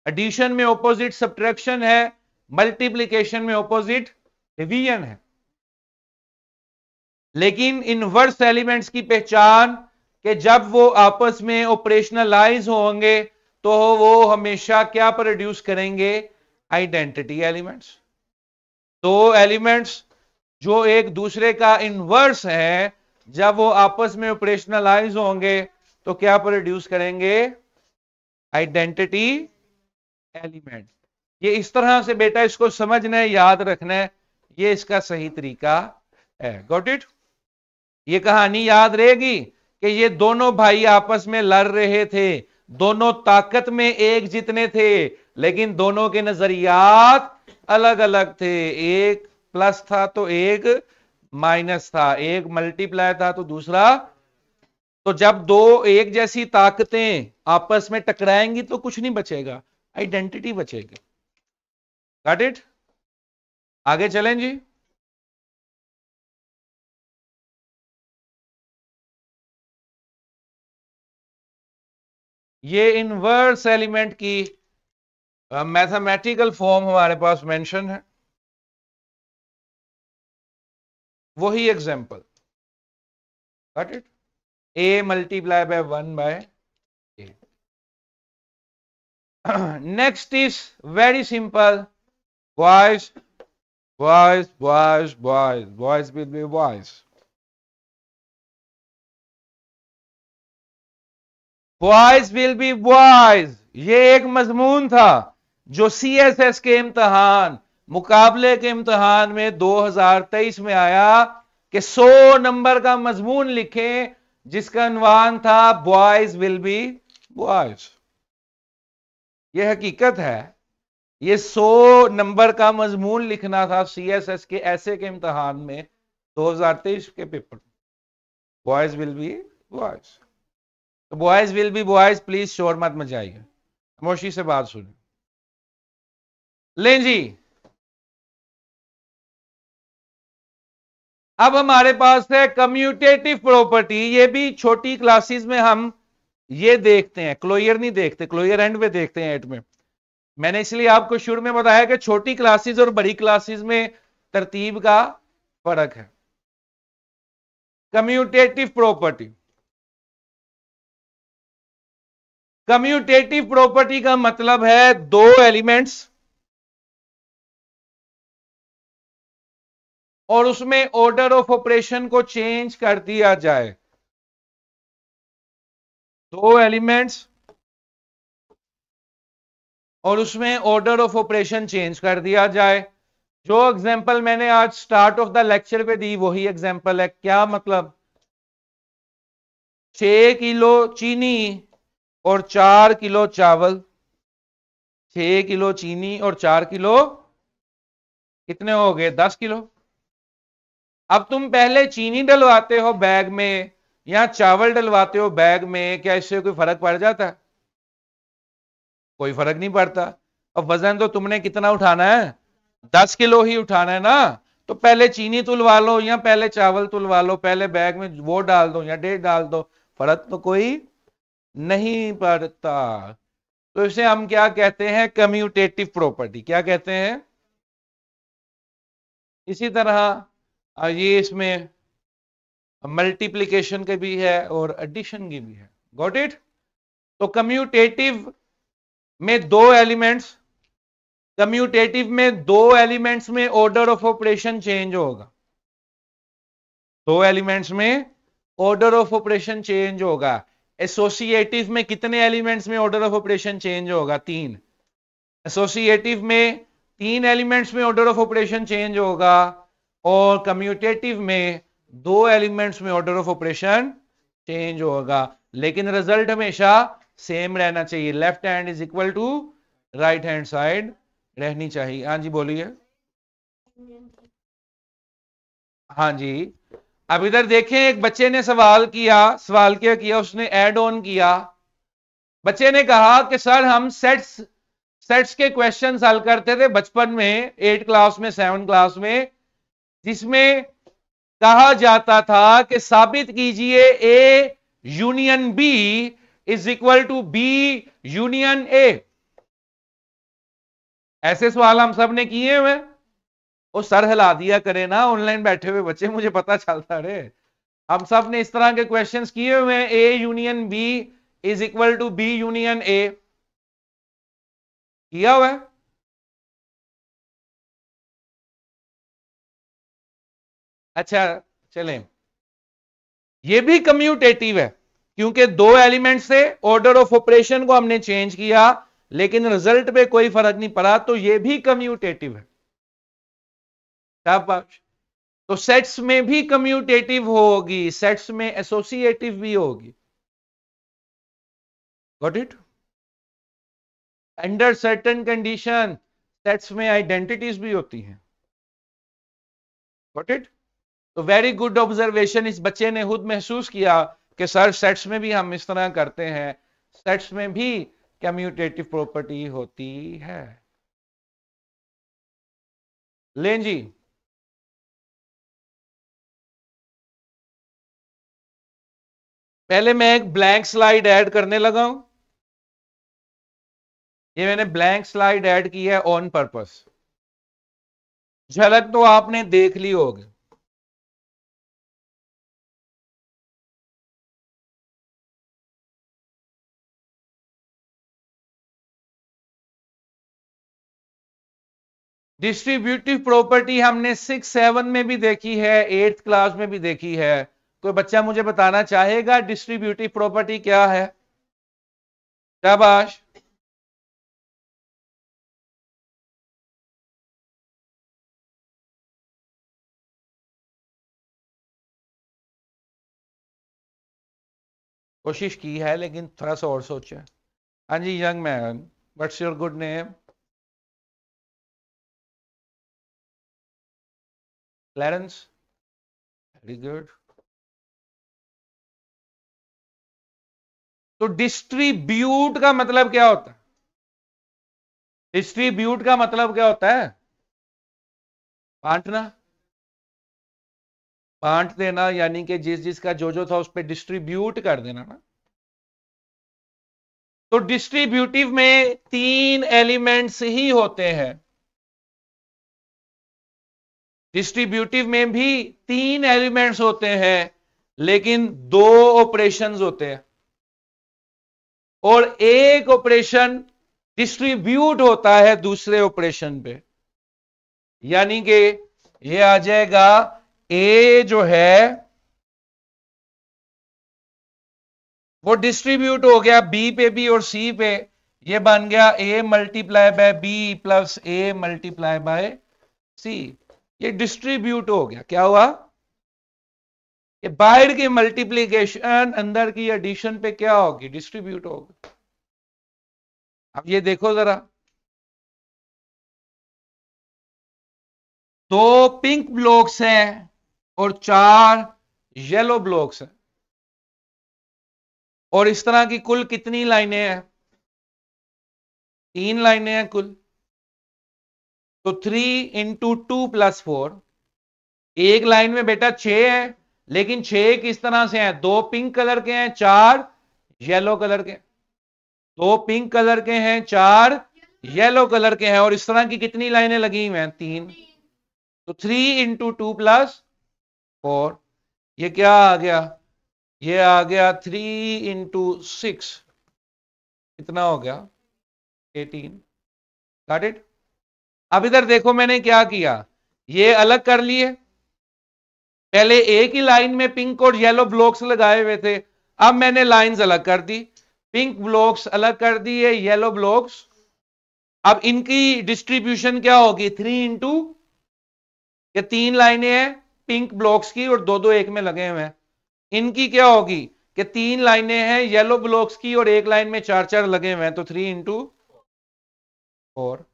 A: एडिशन में ऑपोजिट सब्ट्रैक्शन है, मल्टीप्लिकेशन में ऑपोजिट डिवीजन है। लेकिन इनवर्स एलिमेंट्स की पहचान कि जब वो आपस में ऑपरेशनलाइज होंगे तो वो हमेशा क्या प्रोड्यूस करेंगे? Identity elements. दो एलिमेंट्स जो एक दूसरे का इनवर्स है, जब वो आपस में ऑपरेशनलाइज होंगे तो क्या प्रोड्यूस करेंगे? Identity element. ये इस तरह से बेटा इसको समझना है, याद रखना है, ये इसका सही तरीका है। Got it? ये कहानी याद रहेगी कि ये दोनों भाई आपस में लड़ रहे थे, दोनों ताकत में एक जितने थे, लेकिन दोनों के नजरियात अलग अलग थे। एक प्लस था तो एक माइनस था, एक मल्टीप्लाई था तो दूसरा। तो जब दो एक जैसी ताकतें आपस में टकराएंगी तो कुछ नहीं बचेगा, आइडेंटिटी बचेगी। Got it? आगे चलें जी। ये इनवर्स एलिमेंट की मैथमेटिकल फॉर्म हमारे पास मेंशन है, वही example. Got it? a multiply by 1 by a. Next is very simple. Boys will be boys. Boys will be boys. ये एक मजमून था जो CSS के इम्तिहान, मुकाबले के इम्तिहान में 2023 में आया कि 100 नंबर का मजमून लिखें जिसका अनवान था बॉयज विल बी बॉयज। यह हकीकत है, ये 100 नंबर का मजमून लिखना था CSS के ऐसे के इम्तिहान में 2023 के पेपर। बॉयज विल बी बॉयज, तो boys will be boys, please शोर मत मचाइए, खामोशी से बात सुनिए। लें जी, अब हमारे पास है कम्यूटेटिव प्रॉपर्टी। ये भी छोटी क्लासेस में हम ये देखते हैं, क्लोजर नहीं देखते, क्लोजर एंड में देखते हैं 8 में। मैंने इसलिए आपको शुरू में बताया कि छोटी क्लासेस और बड़ी क्लासेस में तरतीब का फर्क है। कम्यूटेटिव प्रॉपर्टी, कम्यूटेटिव प्रॉपर्टी का मतलब है दो एलिमेंट्स और उसमें ऑर्डर ऑफ ऑपरेशन को चेंज कर दिया जाए। दो एलिमेंट्स और उसमें ऑर्डर ऑफ ऑपरेशन चेंज कर दिया जाए। जो एग्जांपल मैंने आज स्टार्ट ऑफ द लेक्चर पे दी वही एग्जांपल है। क्या मतलब? 6 किलो चीनी और 4 किलो चावल। 6 किलो चीनी और 4 किलो कितने हो गए? 10 किलो। अब तुम पहले चीनी डलवाते हो बैग में या चावल डलवाते हो बैग में, क्या इससे कोई फर्क पड़ जाता है? कोई फर्क नहीं पड़ता। अब वजन तो तुमने कितना उठाना है? 10 किलो ही उठाना है ना। तो पहले चीनी तुलवा लो या पहले चावल तुलवा लो, पहले बैग में वो डाल दो या डेढ़ डाल दो, फर्क तो कोई नहीं पड़ता। तो इसे हम क्या कहते हैं? Commutative property. क्या कहते हैं? इसी तरह ये इसमें मल्टीप्लिकेशन के भी है और एडिशन की भी है। Got it? तो कम्यूटेटिव में दो एलिमेंट्स, कम्यूटेटिव में दो एलिमेंट्स में ऑर्डर ऑफ ऑपरेशन चेंज होगा। दो एलिमेंट्स में ऑर्डर ऑफ ऑपरेशन चेंज होगा। एसोसिएटिव में कितने एलिमेंट्स में ऑर्डर ऑफ ऑपरेशन चेंज होगा? 3। एसोसिएटिव में 3 एलिमेंट्स में ऑर्डर ऑफ ऑपरेशन चेंज होगा और कम्यूटेटिव में 2 एलिमेंट्स में ऑर्डर ऑफ ऑपरेशन चेंज होगा, लेकिन रिजल्ट हमेशा सेम रहना चाहिए। Left hand is equal to right hand side रहनी चाहिए। हाँ जी बोलिए। हाँ जी, अब इधर देखें, एक बच्चे ने सवाल क्या किया, उसने ऐड ऑन किया। बच्चे ने कहा कि सर हम सेट्स के क्वेश्चन हल करते थे बचपन में, 8 क्लास में, 7 क्लास में, जिसमें कहा जाता था कि साबित कीजिए A union B is equal to B union A. ऐसे सवाल हम सब ने किए हुए। वो सर हिला दिया करे ना, ऑनलाइन बैठे हुए बच्चे, मुझे पता चलता रहे। हम सब ने इस तरह के क्वेश्चंस किए हुए हैं, A union B is equal to B union A, किया हुआ है। अच्छा चलें, ये भी कम्यूटेटिव है क्योंकि 2 एलिमेंट से ऑर्डर ऑफ ऑपरेशन को हमने चेंज किया लेकिन रिजल्ट पे कोई फर्क नहीं पड़ा, तो ये भी कम्यूटेटिव है। तो सेट्स में भी कम्यूटेटिव होगी, सेट्स में एसोसिएटिव भी होगी। Got it? Under certain condition sets में आइडेंटिटीज भी होती हैं। Got it? तो वेरी गुड ऑब्जर्वेशन। इस बच्चे ने खुद महसूस किया कि सर सेट्स में भी हम इस तरह करते हैं, सेट्स में भी कम्यूटेटिव प्रॉपर्टी होती है। लें जी, पहले मैं एक ब्लैंक स्लाइड ऐड करने लगा हूं। ये मैंने ब्लैंक स्लाइड ऐड की है ऑन पर्पस, झलक तो आपने देख ली होगी। डिस्ट्रीब्यूटिव प्रॉपर्टी हमने 6, 7 में भी देखी है, 8th क्लास में भी देखी है। कोई बच्चा मुझे बताना चाहेगा डिस्ट्रीब्यूटिव प्रॉपर्टी क्या है? शाबाश। कोशिश की है लेकिन थोड़ा सा और सोचे। हाँ जी, young man, what's your good name? Clarence, very good. तो डिस्ट्रीब्यूट का मतलब क्या होता है? डिस्ट्रीब्यूट का मतलब क्या होता है? बांटना, बांट देना, यानी कि जिस जिसका जो था उस पर डिस्ट्रीब्यूट कर देना ना। तो डिस्ट्रीब्यूटिव में 3 एलिमेंट्स ही होते हैं। डिस्ट्रीब्यूटिव में भी 3 एलिमेंट्स होते हैं लेकिन 2 ऑपरेशंस होते हैं और एक ऑपरेशन डिस्ट्रीब्यूट होता है दूसरे ऑपरेशन पे, यानी कि ये आ जाएगा ए जो है वो डिस्ट्रीब्यूट हो गया बी पे भी और सी पे, ये बन गया A multiply by B plus A multiply by C. ये डिस्ट्रीब्यूट हो गया। क्या हुआ? ये बाहर की मल्टीप्लीकेशन अंदर की एडिशन पे क्या होगी? डिस्ट्रीब्यूट होगी। अब ये देखो जरा, 2 पिंक ब्लॉक्स हैं और 4 येलो ब्लॉक्स हैं और इस तरह की कुल कितनी लाइनें हैं? 3 लाइनें हैं कुल। तो 3 इंटू 2 प्लस 4, एक लाइन में बेटा 6 है, लेकिन 6 किस तरह से हैं? 2 पिंक कलर के हैं, 4 येलो कलर के। 2 पिंक कलर के हैं, 4 येलो कलर के हैं और इस तरह की कितनी लाइनें लगी हुई हैं? 3। तो 3 इंटू 2 प्लस 4, ये क्या आ गया? ये आ गया 3 इंटू 6, कितना हो गया? 18। Got it? अब इधर देखो मैंने क्या किया, ये अलग कर लिए। पहले एक ही लाइन में पिंक और येलो ब्लॉक्स लगाए हुए थे, अब मैंने लाइंस अलग कर दी, पिंक ब्लॉक्स अलग कर दिए, येलो ब्लॉक्स अब इनकी डिस्ट्रीब्यूशन क्या होगी, 3 इंटू, ये 3 लाइनें हैं पिंक ब्लॉक्स की और दो दो एक में लगे हुए हैं। इनकी क्या होगी कि 3 लाइनें हैं येलो ब्लॉक्स की और एक लाइन में 4 4 लगे हुए हैं, तो 3 इंटू 4।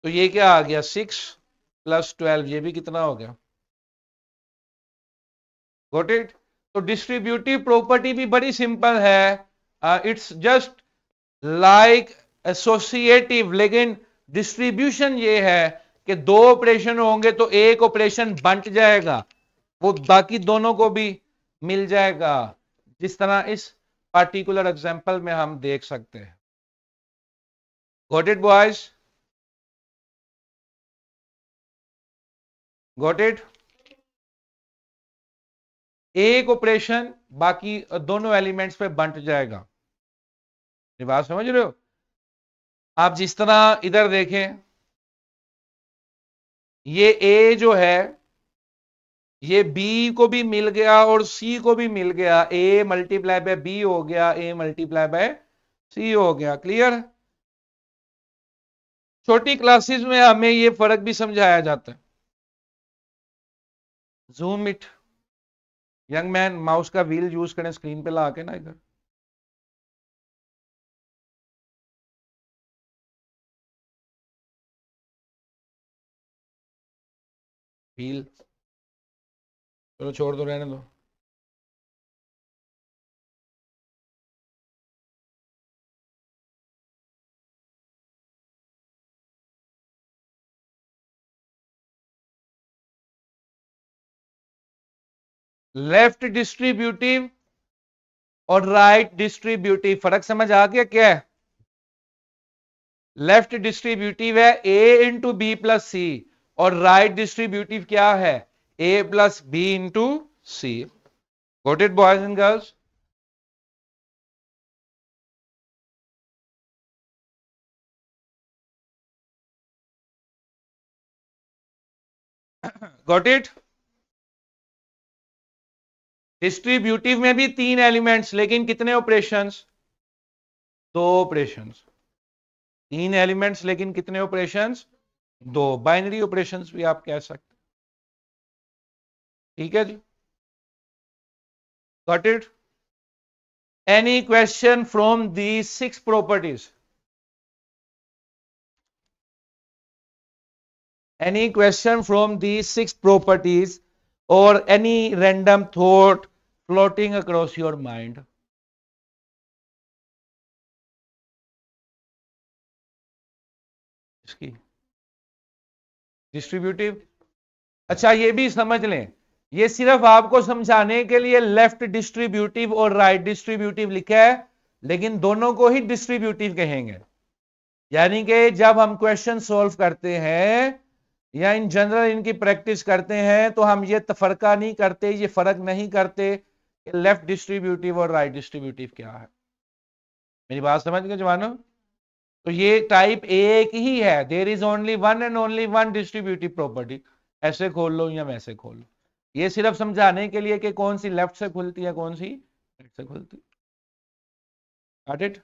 A: तो ये क्या आ गया, 6 + 12, ये भी कितना हो गया, गॉट इट। तो डिस्ट्रीब्यूटिव प्रॉपर्टी भी बड़ी सिंपल है, इट्स जस्ट लाइक एसोसिएटिव, लेकिन डिस्ट्रीब्यूशन ये है कि दो ऑपरेशन होंगे तो एक ऑपरेशन बंट जाएगा, वो बाकी दोनों को भी मिल जाएगा, जिस तरह इस पार्टिकुलर एग्जांपल में हम देख सकते हैं। Got it boys, got it. एक ऑपरेशन बाकी दोनों एलिमेंट्स पे बंट जाएगा, ये बात समझ रहे हो। आप जिस तरह इधर देखें, ये ए जो है ये बी को भी मिल गया और सी को भी मिल गया, ए मल्टीप्लाई बाय बी हो गया, ए मल्टीप्लाई बाय सी हो गया, क्लियर। छोटी क्लासेस में हमें ये फर्क भी समझाया जाता है। Zoom it, young man, mouse का व्हील यूज करें स्क्रीन पे ला के ना इधर। व्हील चलो छोड़ दो, रहने दो। लेफ्ट डिस्ट्रीब्यूटिव और राइट डिस्ट्रीब्यूटिव फर्क समझ आ गया क्या है। लेफ्ट डिस्ट्रीब्यूटिव है A into B plus C और राइट डिस्ट्रीब्यूटिव क्या है, A plus B into C. Got it boys and girls. Got it. Distributive में भी 3 एलिमेंट्स, लेकिन कितने ऑपरेशंस, 2 ऑपरेशंस। 3 एलिमेंट्स लेकिन कितने ऑपरेशंस, 2, बाइनरी ऑपरेशंस भी आप कह सकते, ठीक है जी। Got it. Any question from the 6 properties, any question from these 6 properties or any random thought floating across your mind। इसकी डिस्ट्रीब्यूटिव, अच्छा ये भी समझ लें, ये सिर्फ आपको समझाने के लिए लेफ्ट डिस्ट्रीब्यूटिव और राइट डिस्ट्रीब्यूटिव लिखा है, लेकिन दोनों को ही डिस्ट्रीब्यूटिव कहेंगे। यानी कि जब हम क्वेश्चन सॉल्व करते हैं या इन जनरल इनकी प्रैक्टिस करते हैं तो हम ये तफरका नहीं करते, ये फर्क नहीं करते कि लेफ्ट डिस्ट्रीब्यूटिव और राइट डिस्ट्रीब्यूटिव क्या है। मेरी बात समझ गए जवानों। तो ये टाइप एक ही है, there is only one and only one distributive property. ऐसे खोल लो या वैसे खोल लो, ये सिर्फ समझाने के लिए कि कौन सी लेफ्ट से खुलती है कौन सी राइट से खुलती है। Got it.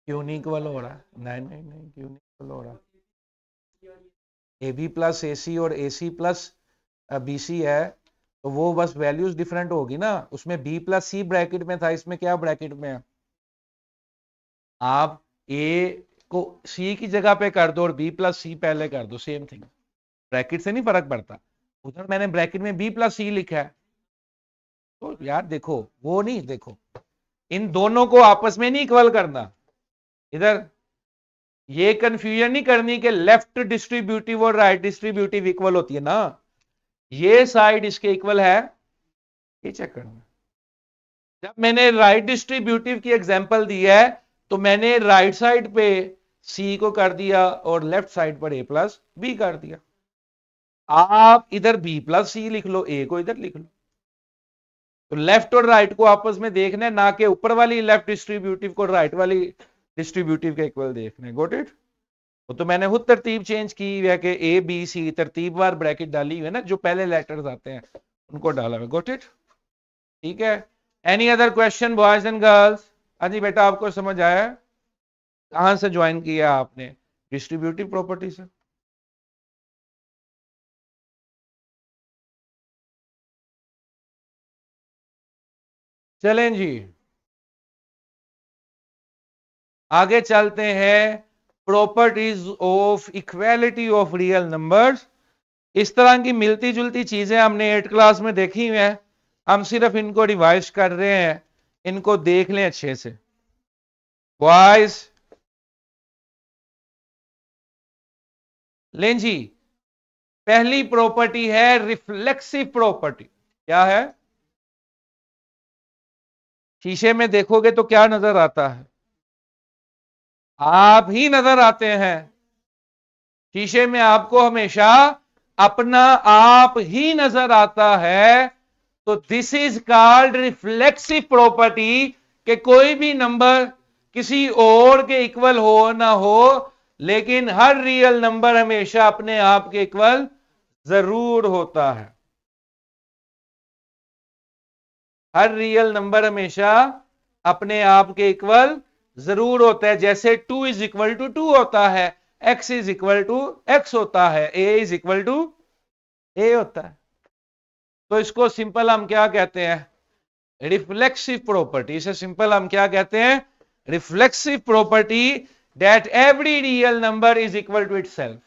A: क्यों नहीं इक्वल हो रहा, नहीं नहीं नहीं, क्यों नहीं इक्वल हो रहा। ए बी प्लस ए सी और ए सी प्लस बी सी है, तो वो बस वैल्यूज डिफरेंट होगी ना। उसमें बी प्लस सी ब्रैकेट में था, इसमें क्या ब्रैकेट में है। आप ए को सी की जगह पे कर दो और बी प्लस सी पहले कर दो, सेम थिंग, ब्रैकेट से नहीं फर्क पड़ता। उधर मैंने ब्रैकेट में बी प्लस सी लिखा है, तो यार देखो वो नहीं, देखो इन दोनों को आपस में नहीं इक्वल करना। इधर ये कंफ्यूजन नहीं करनी कि लेफ्ट डिस्ट्रीब्यूटिव और राइट डिस्ट्रीब्यूटिव इक्वल होती है ना, ये साइड इसके इक्वल है, ये चेक करना। जब मैंने राइट डिस्ट्रीब्यूटिव की एग्जांपल दी है तो मैंने राइट साइड पे सी को कर दिया और लेफ्ट साइड पर ए प्लस बी कर दिया। आप इधर बी प्लस सी लिख लो, ए को इधर लिख लो। तो लेफ्ट और राइट को आपस में देखना है, ना कि ऊपर वाली लेफ्ट डिस्ट्रीब्यूटिव को राइट वाली डिस्ट्रीब्यूटिव के इक्वल देखना है। Got it. वो तो मैंने खुद तरतीब चेंज की है कि ए बी सी तरतीबवार ब्रैकेट डाली हुई है ना, जो पहले लेटर्स आते हैं उनको डाला हुआ। गॉट इट, ठीक है। Any other question boys and girls? हाँ जी बेटा, आपको समझ आया? कहां से ज्वाइन किया आपने? डिस्ट्रीब्यूटिव प्रॉपर्टी से। चलें जी, आगे चलते हैं। Properties of equality of real numbers. इस तरह की मिलती जुलती चीजें हमने 8th क्लास में देखी हुई हैं, हम सिर्फ इनको रिवाइज कर रहे हैं। इनको देख लें अच्छे से बॉयज। लें जी, पहली प्रॉपर्टी है रिफ्लेक्सिव प्रॉपर्टी। क्या है? शीशे में देखोगे तो क्या नजर आता है? आप ही नजर आते हैं। शीशे में आपको हमेशा अपना आप ही नजर आता है। तो this is called reflexive property, कि कोई भी नंबर किसी और के इक्वल हो ना हो, लेकिन हर रियल नंबर हमेशा अपने आप के इक्वल जरूर होता है। हर रियल नंबर हमेशा अपने आप के इक्वल जरूर होता है। जैसे 2 इज इक्वल टू 2 होता है, x is equal to x होता है, a is equal to a होता है। तो इसको सिंपल हम क्या कहते हैं? Reflexive property. इसे सिंपल हम क्या कहते हैं? Reflexive property, that every real number is equal to itself.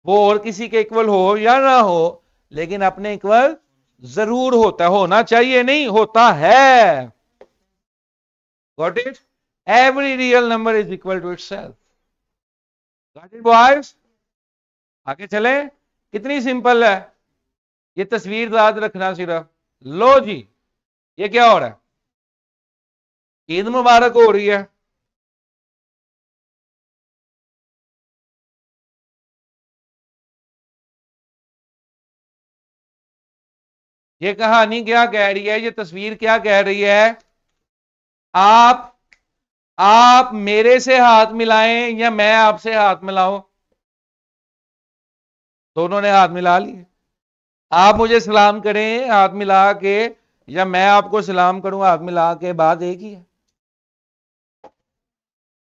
A: वो और किसी के इक्वल हो या ना हो, लेकिन अपने इक्वल जरूर होता है। होना चाहिए नहीं, होता है। Got it? Every real number is equal to itself. Got it boys? आगे चले। कितनी सिंपल है ये, तस्वीर याद रखना सिर्फ। लो जी, ये क्या हो रहा है? ईद मुबारक हो रही है। ये कहानी क्या कह रही है? ये तस्वीर क्या कह रही है? आप आप मेरे से हाथ मिलाएं या मैं आपसे हाथ मिलाऊं? दोनों ने हाथ मिला लिए। आप मुझे सलाम करें हाथ मिला के, या मैं आपको सलाम करूं हाथ मिला के, बात एक ही है।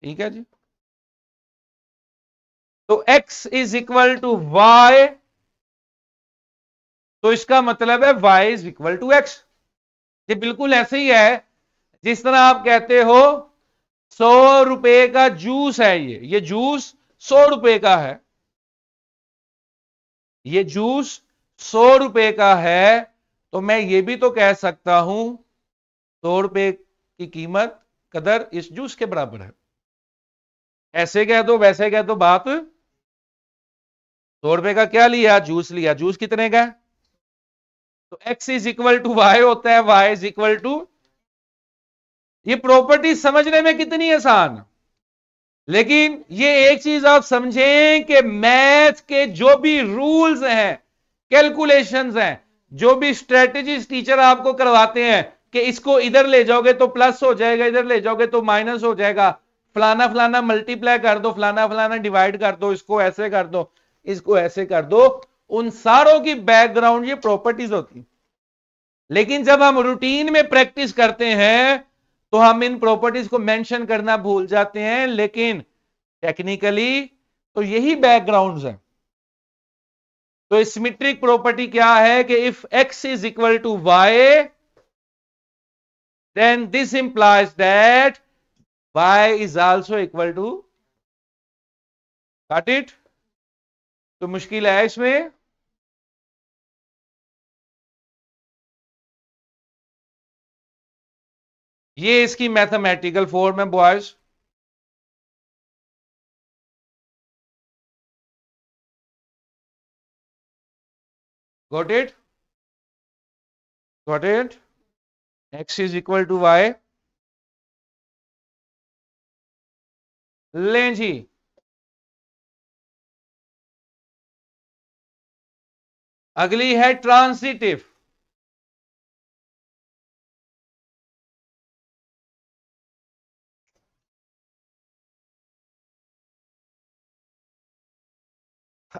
A: ठीक है जी। तो x is equal to y, तो इसका मतलब है y is equal to x. ये बिल्कुल ऐसे ही है जिस तरह आप कहते हो 100 रुपए का जूस है, ये जूस 100 रुपए का है। ये जूस 100 रुपए का है, तो मैं ये भी तो कह सकता हूं 100 रुपए की कीमत, कदर इस जूस के बराबर है। ऐसे कह दो वैसे कह दो, बात 100 रुपए का क्या लिया? जूस लिया। जूस कितने का है? तो x is equal to y होता है, y इज इक्वल टू। ये प्रॉपर्टी समझने में कितनी आसान, लेकिन ये एक चीज आप समझें कि मैथ के जो भी रूल्स हैं, कैलकुलेशंस हैं, जो भी स्ट्रेटेजीज टीचर आपको करवाते हैं कि इसको इधर ले जाओगे तो प्लस हो जाएगा, इधर ले जाओगे तो माइनस हो जाएगा, फलाना फलाना मल्टीप्लाई कर दो, फलाना फलाना डिवाइड कर दो, इसको ऐसे कर दो, इसको ऐसे कर दो, उन सारों की बैकग्राउंड ये प्रॉपर्टीज होती। लेकिन जब हम रूटीन में प्रैक्टिस करते हैं तो हम इन प्रॉपर्टीज को मेंशन करना भूल जाते हैं, लेकिन टेक्निकली तो यही बैकग्राउंड्स हैं। तो सिमेट्रिक प्रॉपर्टी क्या है कि if x is equal to y, then this implies that y is also equal to. Got it? तो मुश्किल है इसमें? ये इसकी मैथमेटिकल फॉर्म है boys. Got it? Got it? x is equal to y. लें जी, अगली है ट्रांसिटिव।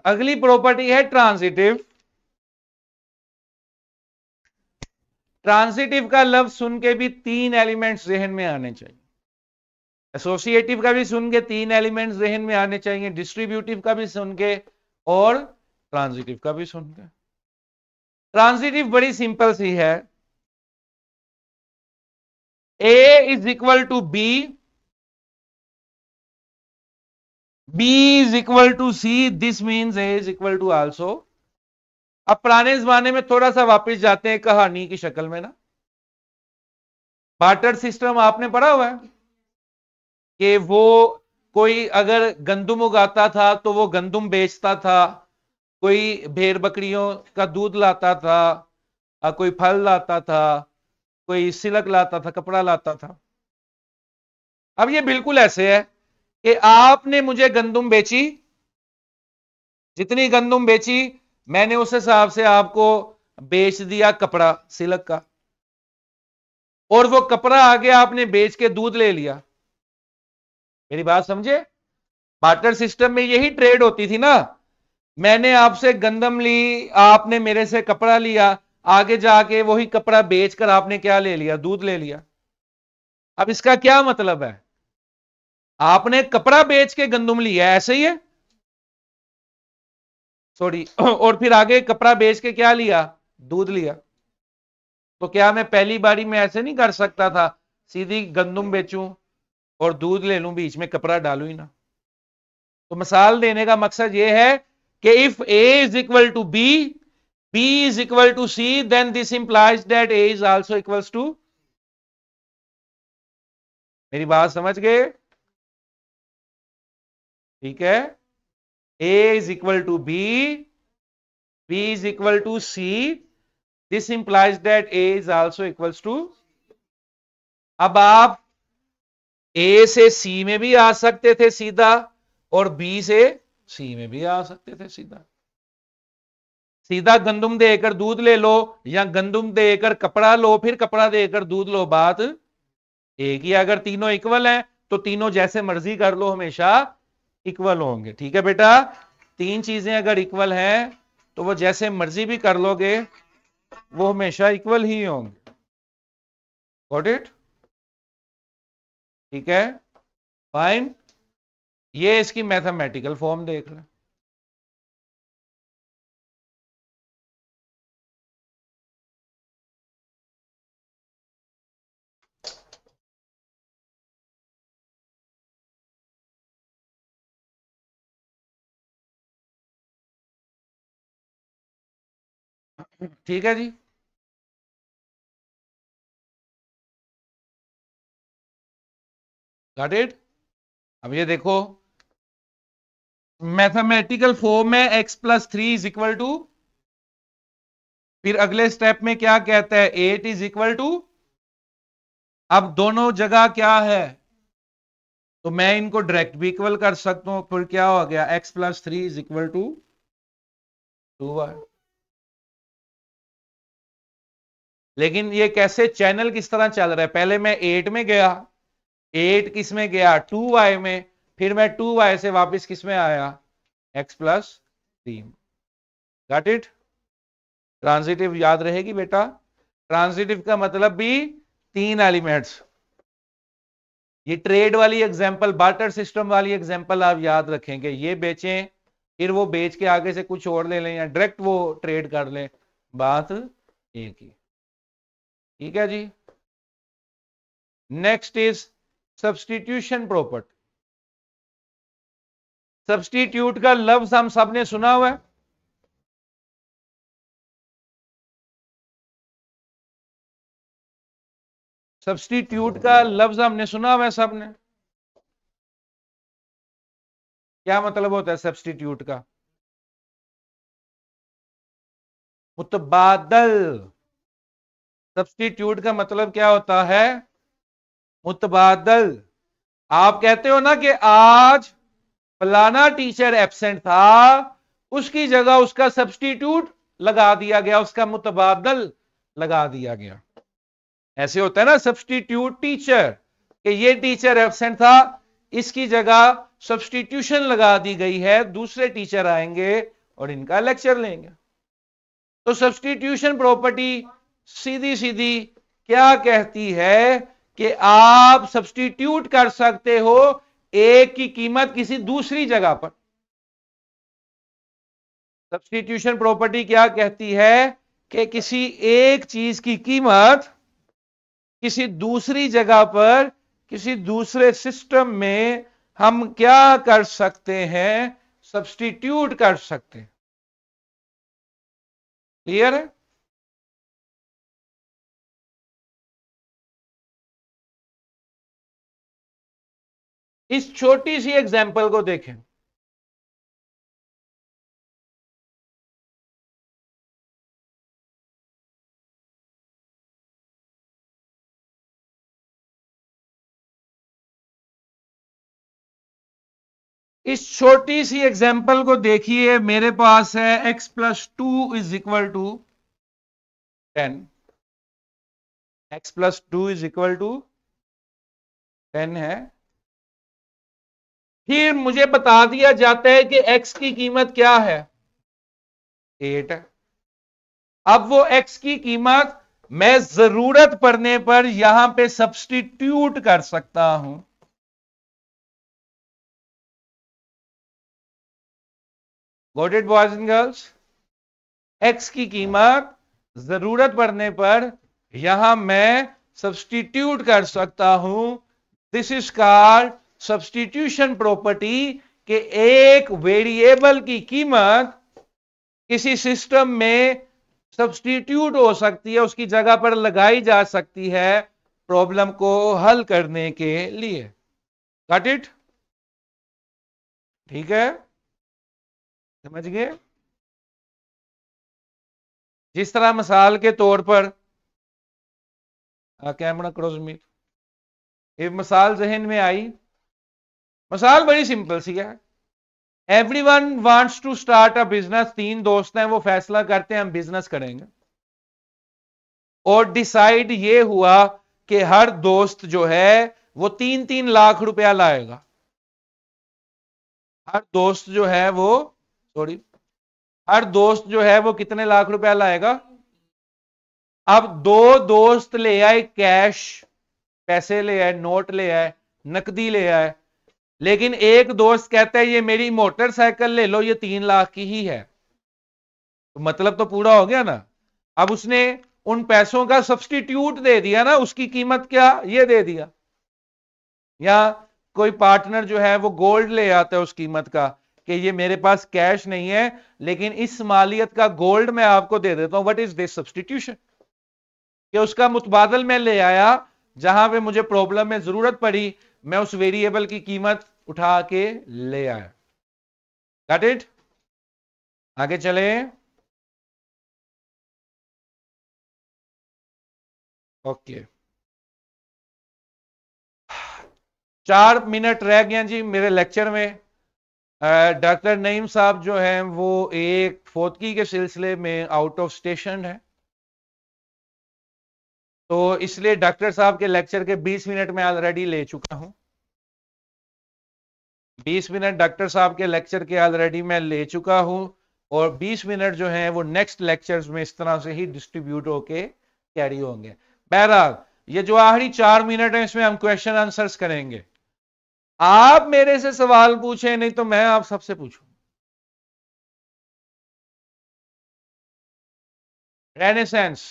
A: अगली प्रॉपर्टी है ट्रांसिटिव। ट्रांजिटिव का लफ्ज सुन के भी 3 एलिमेंट्स जहन में आने चाहिए। एसोसिएटिव का भी सुन के 3 एलिमेंट्स जहन में आने चाहिए, डिस्ट्रीब्यूटिव का भी सुन के और ट्रांजिटिव का भी सुन के। ट्रांजिटिव बड़ी सिंपल सी है, A is equal to B, B is equal to C, this means A is equal to also. अब पुराने जमाने में थोड़ा सा वापस जाते हैं कहानी की शक्ल में ना। बार्टर सिस्टम आपने पढ़ा हुआ है कि वो कोई अगर गंदुम उगाता था तो वो गंदुम बेचता था, कोई भेड़ बकरियों का दूध लाता था, कोई फल लाता था, कोई सिलक लाता था, कपड़ा लाता था। अब ये बिल्कुल ऐसे है कि आपने मुझे गंदुम बेची, जितनी गंदुम बेची मैंने उस हिसाब से आपको बेच दिया कपड़ा सिलक का, और वो कपड़ा आगे आपने बेच के दूध ले लिया। मेरी बात समझे? बार्टर सिस्टम में यही ट्रेड होती थी ना। मैंने आपसे गंदम ली, आपने मेरे से कपड़ा लिया, आगे जाके वही कपड़ा बेचकर आपने क्या ले लिया? दूध ले लिया। अब इसका क्या मतलब है? आपने कपड़ा बेच के गंदम लिया, ऐसे ही है सॉरी और फिर आगे कपड़ा बेच के क्या लिया? दूध लिया। तो क्या मैं पहली बारी में ऐसे नहीं कर सकता था, सीधी गंदम बेचूं और दूध ले लूं, बीच में कपड़ा डालू ही ना? तो मिसाल देने का मकसद यह है कि if A is equal to B, B is equal to C, then this implies that A is also equals to. मेरी बात समझ गए? ठीक है, A is equal to B, B is equal to C, this implies that A is also equals to. अब आप A से C में भी आ सकते थे सीधा, और B से C में भी आ सकते थे सीधा। सीधा गंदुम देकर दूध ले लो या गंदुम देकर कपड़ा लो, फिर कपड़ा देकर दूध लो, बात एक ही। अगर तीनों इक्वल हैं तो तीनों जैसे मर्जी कर लो, हमेशा इक्वल होंगे। ठीक है बेटा, 3 चीजें अगर इक्वल हैं तो वो जैसे मर्जी भी कर लोगे, वो हमेशा इक्वल ही होंगे। Got it? ठीक है, फाइन। ये इसकी मैथमेटिकल फॉर्म देख लें। ठीक है जी, गॉट इट? अब ये देखो, मैथमेटिकल फॉर्म में x plus 3 is equal to, फिर अगले स्टेप में क्या कहता है? 8 इज इक्वल टू। अब दोनों जगह क्या है, तो मैं इनको डायरेक्ट भी इक्वल कर सकता हूं। फिर क्या हो गया? x plus 3 is equal to 2y। लेकिन ये कैसे, चैनल किस तरह चल रहा है? पहले मैं 8 में गया, 8 किस में गया? 2y में, फिर मैं 2y से वापस किस में आया? x plus 3। Got it? Transitive याद रहेगी बेटा। ट्रांजिटिव का मतलब भी 3 एलिमेंट्स। ये ट्रेड वाली एग्जांपल, बार्टर सिस्टम वाली एग्जांपल आप याद रखेंगे। ये बेचें, फिर वो बेच के आगे से कुछ और ले लें, या डायरेक्ट वो ट्रेड कर लें, बात एक ही। ठीक है जी। Next is substitution property. Substitute का लफ्ज हम सबने सुना हुआ है। सब्स्टिट्यूट का लफ्ज हमने सुना हुआ है सबने। क्या मतलब होता है सब्स्टिट्यूट का? मुतबादल। सब्स्टिट्यूट का मतलब क्या होता है? मुतबादल। आप कहते हो ना कि आज फलाना टीचर एब्सेंट था, उसकी जगह उसका सब्स्टिट्यूट लगा दिया गया, उसका मुतबादल लगा दिया गया। ऐसे होता है ना सब्स्टिट्यूट टीचर, कि ये टीचर एब्सेंट था, इसकी जगह सब्स्टिट्यूशन लगा दी गई है, दूसरे टीचर आएंगे और इनका लेक्चर लेंगे। तो सब्स्टिट्यूशन प्रॉपर्टी सीधी सीधी क्या कहती है कि आप सब्स्टिट्यूट कर सकते हो ए की कीमत किसी दूसरी जगह पर। सब्स्टिट्यूशन प्रॉपर्टी क्या कहती है कि किसी एक चीज की कीमत किसी दूसरी जगह पर किसी दूसरे सिस्टम में हम क्या कर सकते हैं, सब्स्टिट्यूट कर सकते हैं। क्लियर है? इस छोटी सी एग्जांपल को देखें। इस छोटी सी एग्जांपल को देखिए, मेरे पास है x+2 is equal to 10। x+2 is equal to 10 है। फिर मुझे बता दिया जाता है कि x की कीमत क्या है, 8 है। अब वो x की कीमत मैं जरूरत पड़ने पर यहां पे सब्स्टिट्यूट कर सकता हूं। Got it boys and girls? x की कीमत जरूरत पड़ने पर यहां मैं सब्स्टिट्यूट कर सकता हूं। This is called substitution property के एक वेरिएबल की कीमत किसी सिस्टम में सब्स्टिट्यूट हो सकती है, उसकी जगह पर लगाई जा सकती है प्रॉब्लम को हल करने के लिए। Got it? ठीक है, समझ गए? जिस तरह मिसाल के तौर पर कैमरा क्रॉस में एक मिसाल जहन में आई। मिसाल बड़ी सिंपल सी है। Everyone wants to start a business. 3 दोस्त हैं, वो फैसला करते हैं हम बिजनेस करेंगे। और डिसाइड ये हुआ कि हर दोस्त जो है वो 3-3 लाख रुपया लाएगा। हर दोस्त जो है वो हर दोस्त जो है वो कितने लाख रुपया लाएगा? अब 2 दोस्त ले आए कैश, पैसे ले आए, नोट ले आए, नकदी ले आए। लेकिन एक दोस्त कहता है ये मेरी मोटरसाइकिल ले लो, ये 3 लाख की ही है। तो मतलब तो पूरा हो गया ना। अब उसने उन पैसों का सब्स्टिट्यूट दे दिया ना, उसकी कीमत क्या ये दे दिया। या कोई पार्टनर जो है वो गोल्ड ले आता है उस कीमत का कि ये मेरे पास कैश नहीं है लेकिन इस मालियत का गोल्ड मैं आपको दे देता हूं। What is this? सब्स्टिट्यूशन। कि उसका मुतबादल में ले आया, जहां पे मुझे प्रॉब्लम में जरूरत पड़ी मैं उस वेरिएबल की कीमत उठा के ले आया। Got it? आगे चले। ओके, 4 मिनट रह गए जी मेरे लेक्चर में। डॉक्टर नईम साहब जो हैं वो एक फोतकी के सिलसिले में आउट ऑफ स्टेशन है, तो इसलिए डॉक्टर साहब के लेक्चर के 20 मिनट में ऑलरेडी ले चुका हूं। 20 मिनट डॉक्टर साहब के लेक्चर के ऑलरेडी मैं ले चुका हूं और 20 मिनट जो हैं वो नेक्स्ट लेक्चर्स में इस तरह से ही डिस्ट्रीब्यूट होके कैरी होंगे। बहरहाल ये जो आखिरी 4 मिनट है इसमें हम क्वेश्चन आंसर्स करेंगे। आप मेरे से सवाल पूछें, नहीं तो मैं आप सबसे पूछूं। रेनेसेंस,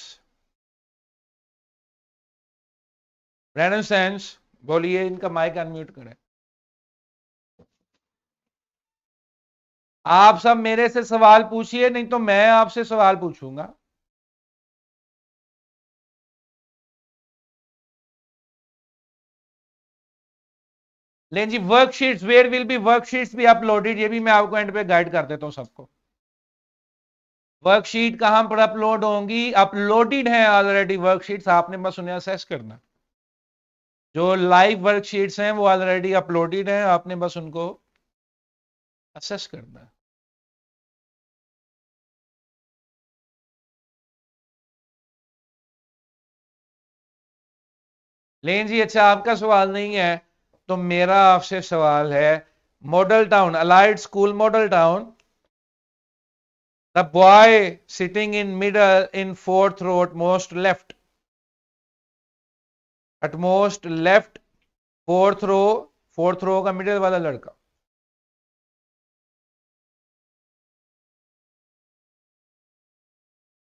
A: रेनेसेंस बोलिए, इनका माइक अनम्यूट करें। आप सब मेरे से सवाल पूछिए, नहीं तो मैं आपसे सवाल पूछूंगा। लेकिन जी worksheets, where will be worksheets भी अपलोडेड, ये भी मैं आपको एंड पे गाइड कर देता हूं सबको। वर्कशीट कहां पर अपलोड होंगी? अपलोडेड है ऑलरेडी वर्कशीट्स, आपने बस उन्हें असेस करना। जो लाइव वर्कशीट्स हैं वो ऑलरेडी अपलोडेड हैं, आपने बस उनको असेस करना है। लेकिन जी अच्छा आपका सवाल नहीं है, तो मेरा आपसे सवाल है। Model town, allied school model town the boy sitting in middle in fourth row at most left fourth row का मिडिल वाला लड़का।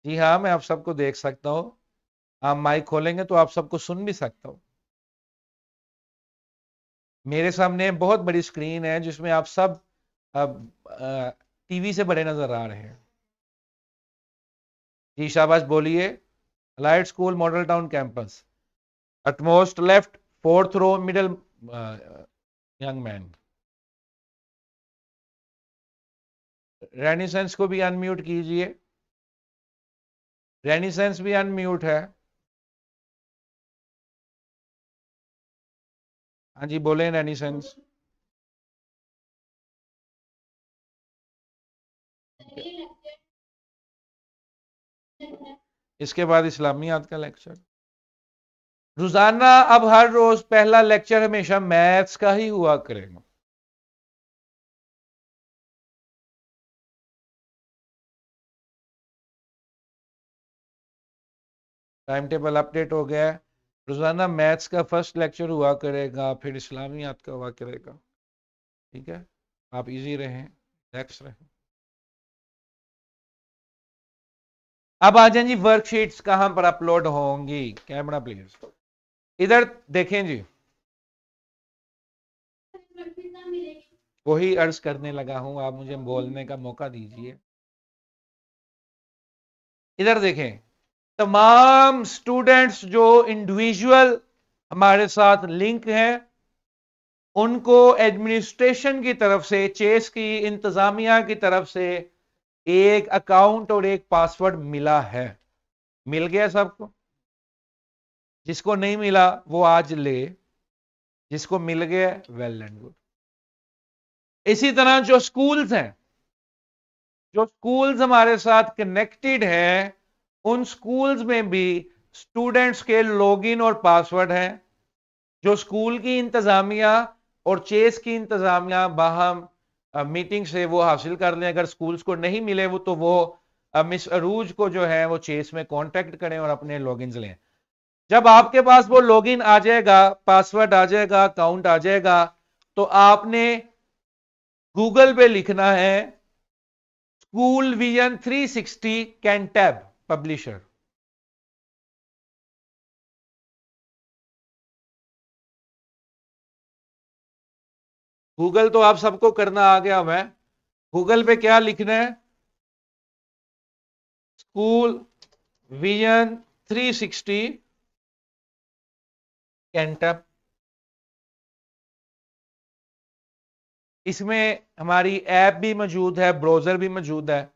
A: जी हाँ, मैं आप सबको देख सकता हूं। आप माइक खोलेंगे तो आप सबको सुन भी सकता हूं। मेरे सामने बहुत बड़ी स्क्रीन है जिसमें आप सब टीवी से बड़े नजर आ रहे हैं। जी शाबाश, बोलिए। Light school model town campus, utmost left fourth row middle young man. रेनिसेंस को भी अनम्यूट कीजिए। रेनिसेंस भी अनम्यूट है। हाँ जी, बोले रेनिसेंस। इसके बाद इस्लामियात का लेक्चर रोजाना। अब हर रोज पहला लेक्चर हमेशा मैथ्स का ही हुआ करेगा। टाइम टेबल अपडेट हो गया है। रोजाना मैथ्स का फर्स्ट लेक्चर हुआ करेगा, फिर इस्लामियात का हुआ करेगा। ठीक है, आप इजी रहें, रिलैक्स रहें। अब आ जाए जी, वर्कशीट्स कहां पर अपलोड होंगी? कैमरा प्लीज इधर देखें जी। वही अर्ज करने लगा हूं, आप मुझे बोलने का मौका दीजिए। इधर देखें, तमाम स्टूडेंट्स जो इंडिविजुअल हमारे साथ लिंक हैं, उनको एडमिनिस्ट्रेशन की तरफ से, चेस की इंतजामिया की तरफ से एक अकाउंट और एक पासवर्ड मिला है। मिल गया सबको? जिसको नहीं मिला वो आज ले, जिसको मिल गया वेल एंड गुड। इसी तरह जो स्कूल्स हैं, जो स्कूल्स हमारे साथ कनेक्टेड हैं, उन स्कूल्स में भी स्टूडेंट्स के लॉगिन और पासवर्ड हैं। जो स्कूल की इंतजामिया और चेस की इंतजामिया बाहम मीटिंग से वो हासिल कर लें। अगर स्कूल्स को नहीं मिले वो, तो वो मिस अरूज को जो है वो चेस में कांटेक्ट करें और अपने लॉगिन्स लें। जब आपके पास वो लॉगिन आ जाएगा, पासवर्ड आ जाएगा, अकाउंट आ जाएगा, तो आपने गूगल पे लिखना है स्कूल विजन 360 कैंटैब पब्लिशर। गूगल तो आप सबको करना आ गया। मैं गूगल पे क्या लिखना है? School vision 360 कैंटैब। इसमें हमारी ऐप भी मौजूद है, ब्राउजर भी मौजूद है।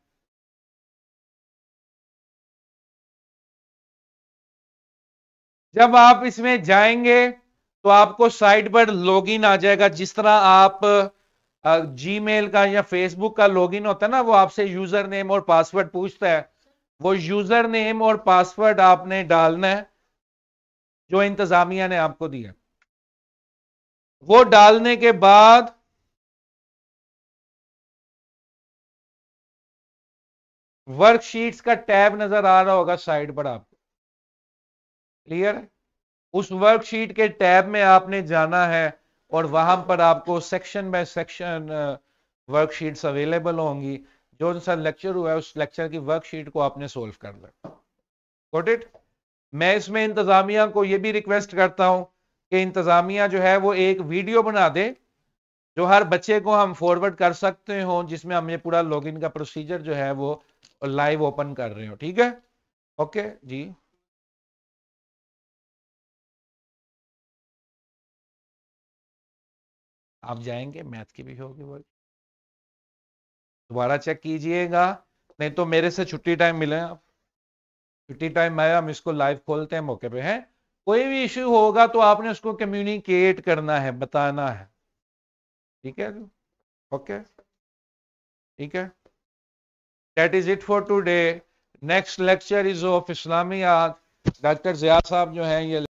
A: जब आप इसमें जाएंगे तो आपको साइट पर लॉगिन आ जाएगा। जिस तरह आप जीमेल का या फेसबुक का लॉगिन होता है ना, वो आपसे यूजर नेम और पासवर्ड पूछता है। वो यूजर नेम और पासवर्ड आपने डालना है जो इंतजामिया ने आपको दिया। वो डालने के बाद वर्कशीट्स का टैब नजर आ रहा होगा साइड पर आपको। क्लियर है? उस वर्कशीट के टैब में आपने जाना है और वहां पर आपको section by section worksheets available होंगी। जो सा लेक्चर हुआ है उस लेक्चर की वर्कशीट को आपने सोल्व कर लिया। Got it? मैं इसमें इंतजामिया को यह भी रिक्वेस्ट करता हूं कि इंतजामिया जो है वो एक वीडियो बना दे जो हर बच्चे को हम फॉरवर्ड कर सकते हो, जिसमें हम ये पूरा लॉगिन का प्रोसीजर जो है वो लाइव ओपन कर रहे हो। ठीक है? ओके जी। आप जाएंगे, मैथ की भी होगी वो, दोबारा चेक कीजिएगा। नहीं तो मेरे से छुट्टी टाइम मिले आप, छुट्टी टाइम आया, हम इसको लाइव खोलते हैं मौके पे। है कोई भी इश्यू होगा तो आपने उसको कम्युनिकेट करना है, बताना है। ठीक है? ओके, ठीक है। That is it for today. Next lecture is of Islamiyat. Doctor Zia साहब जो है ये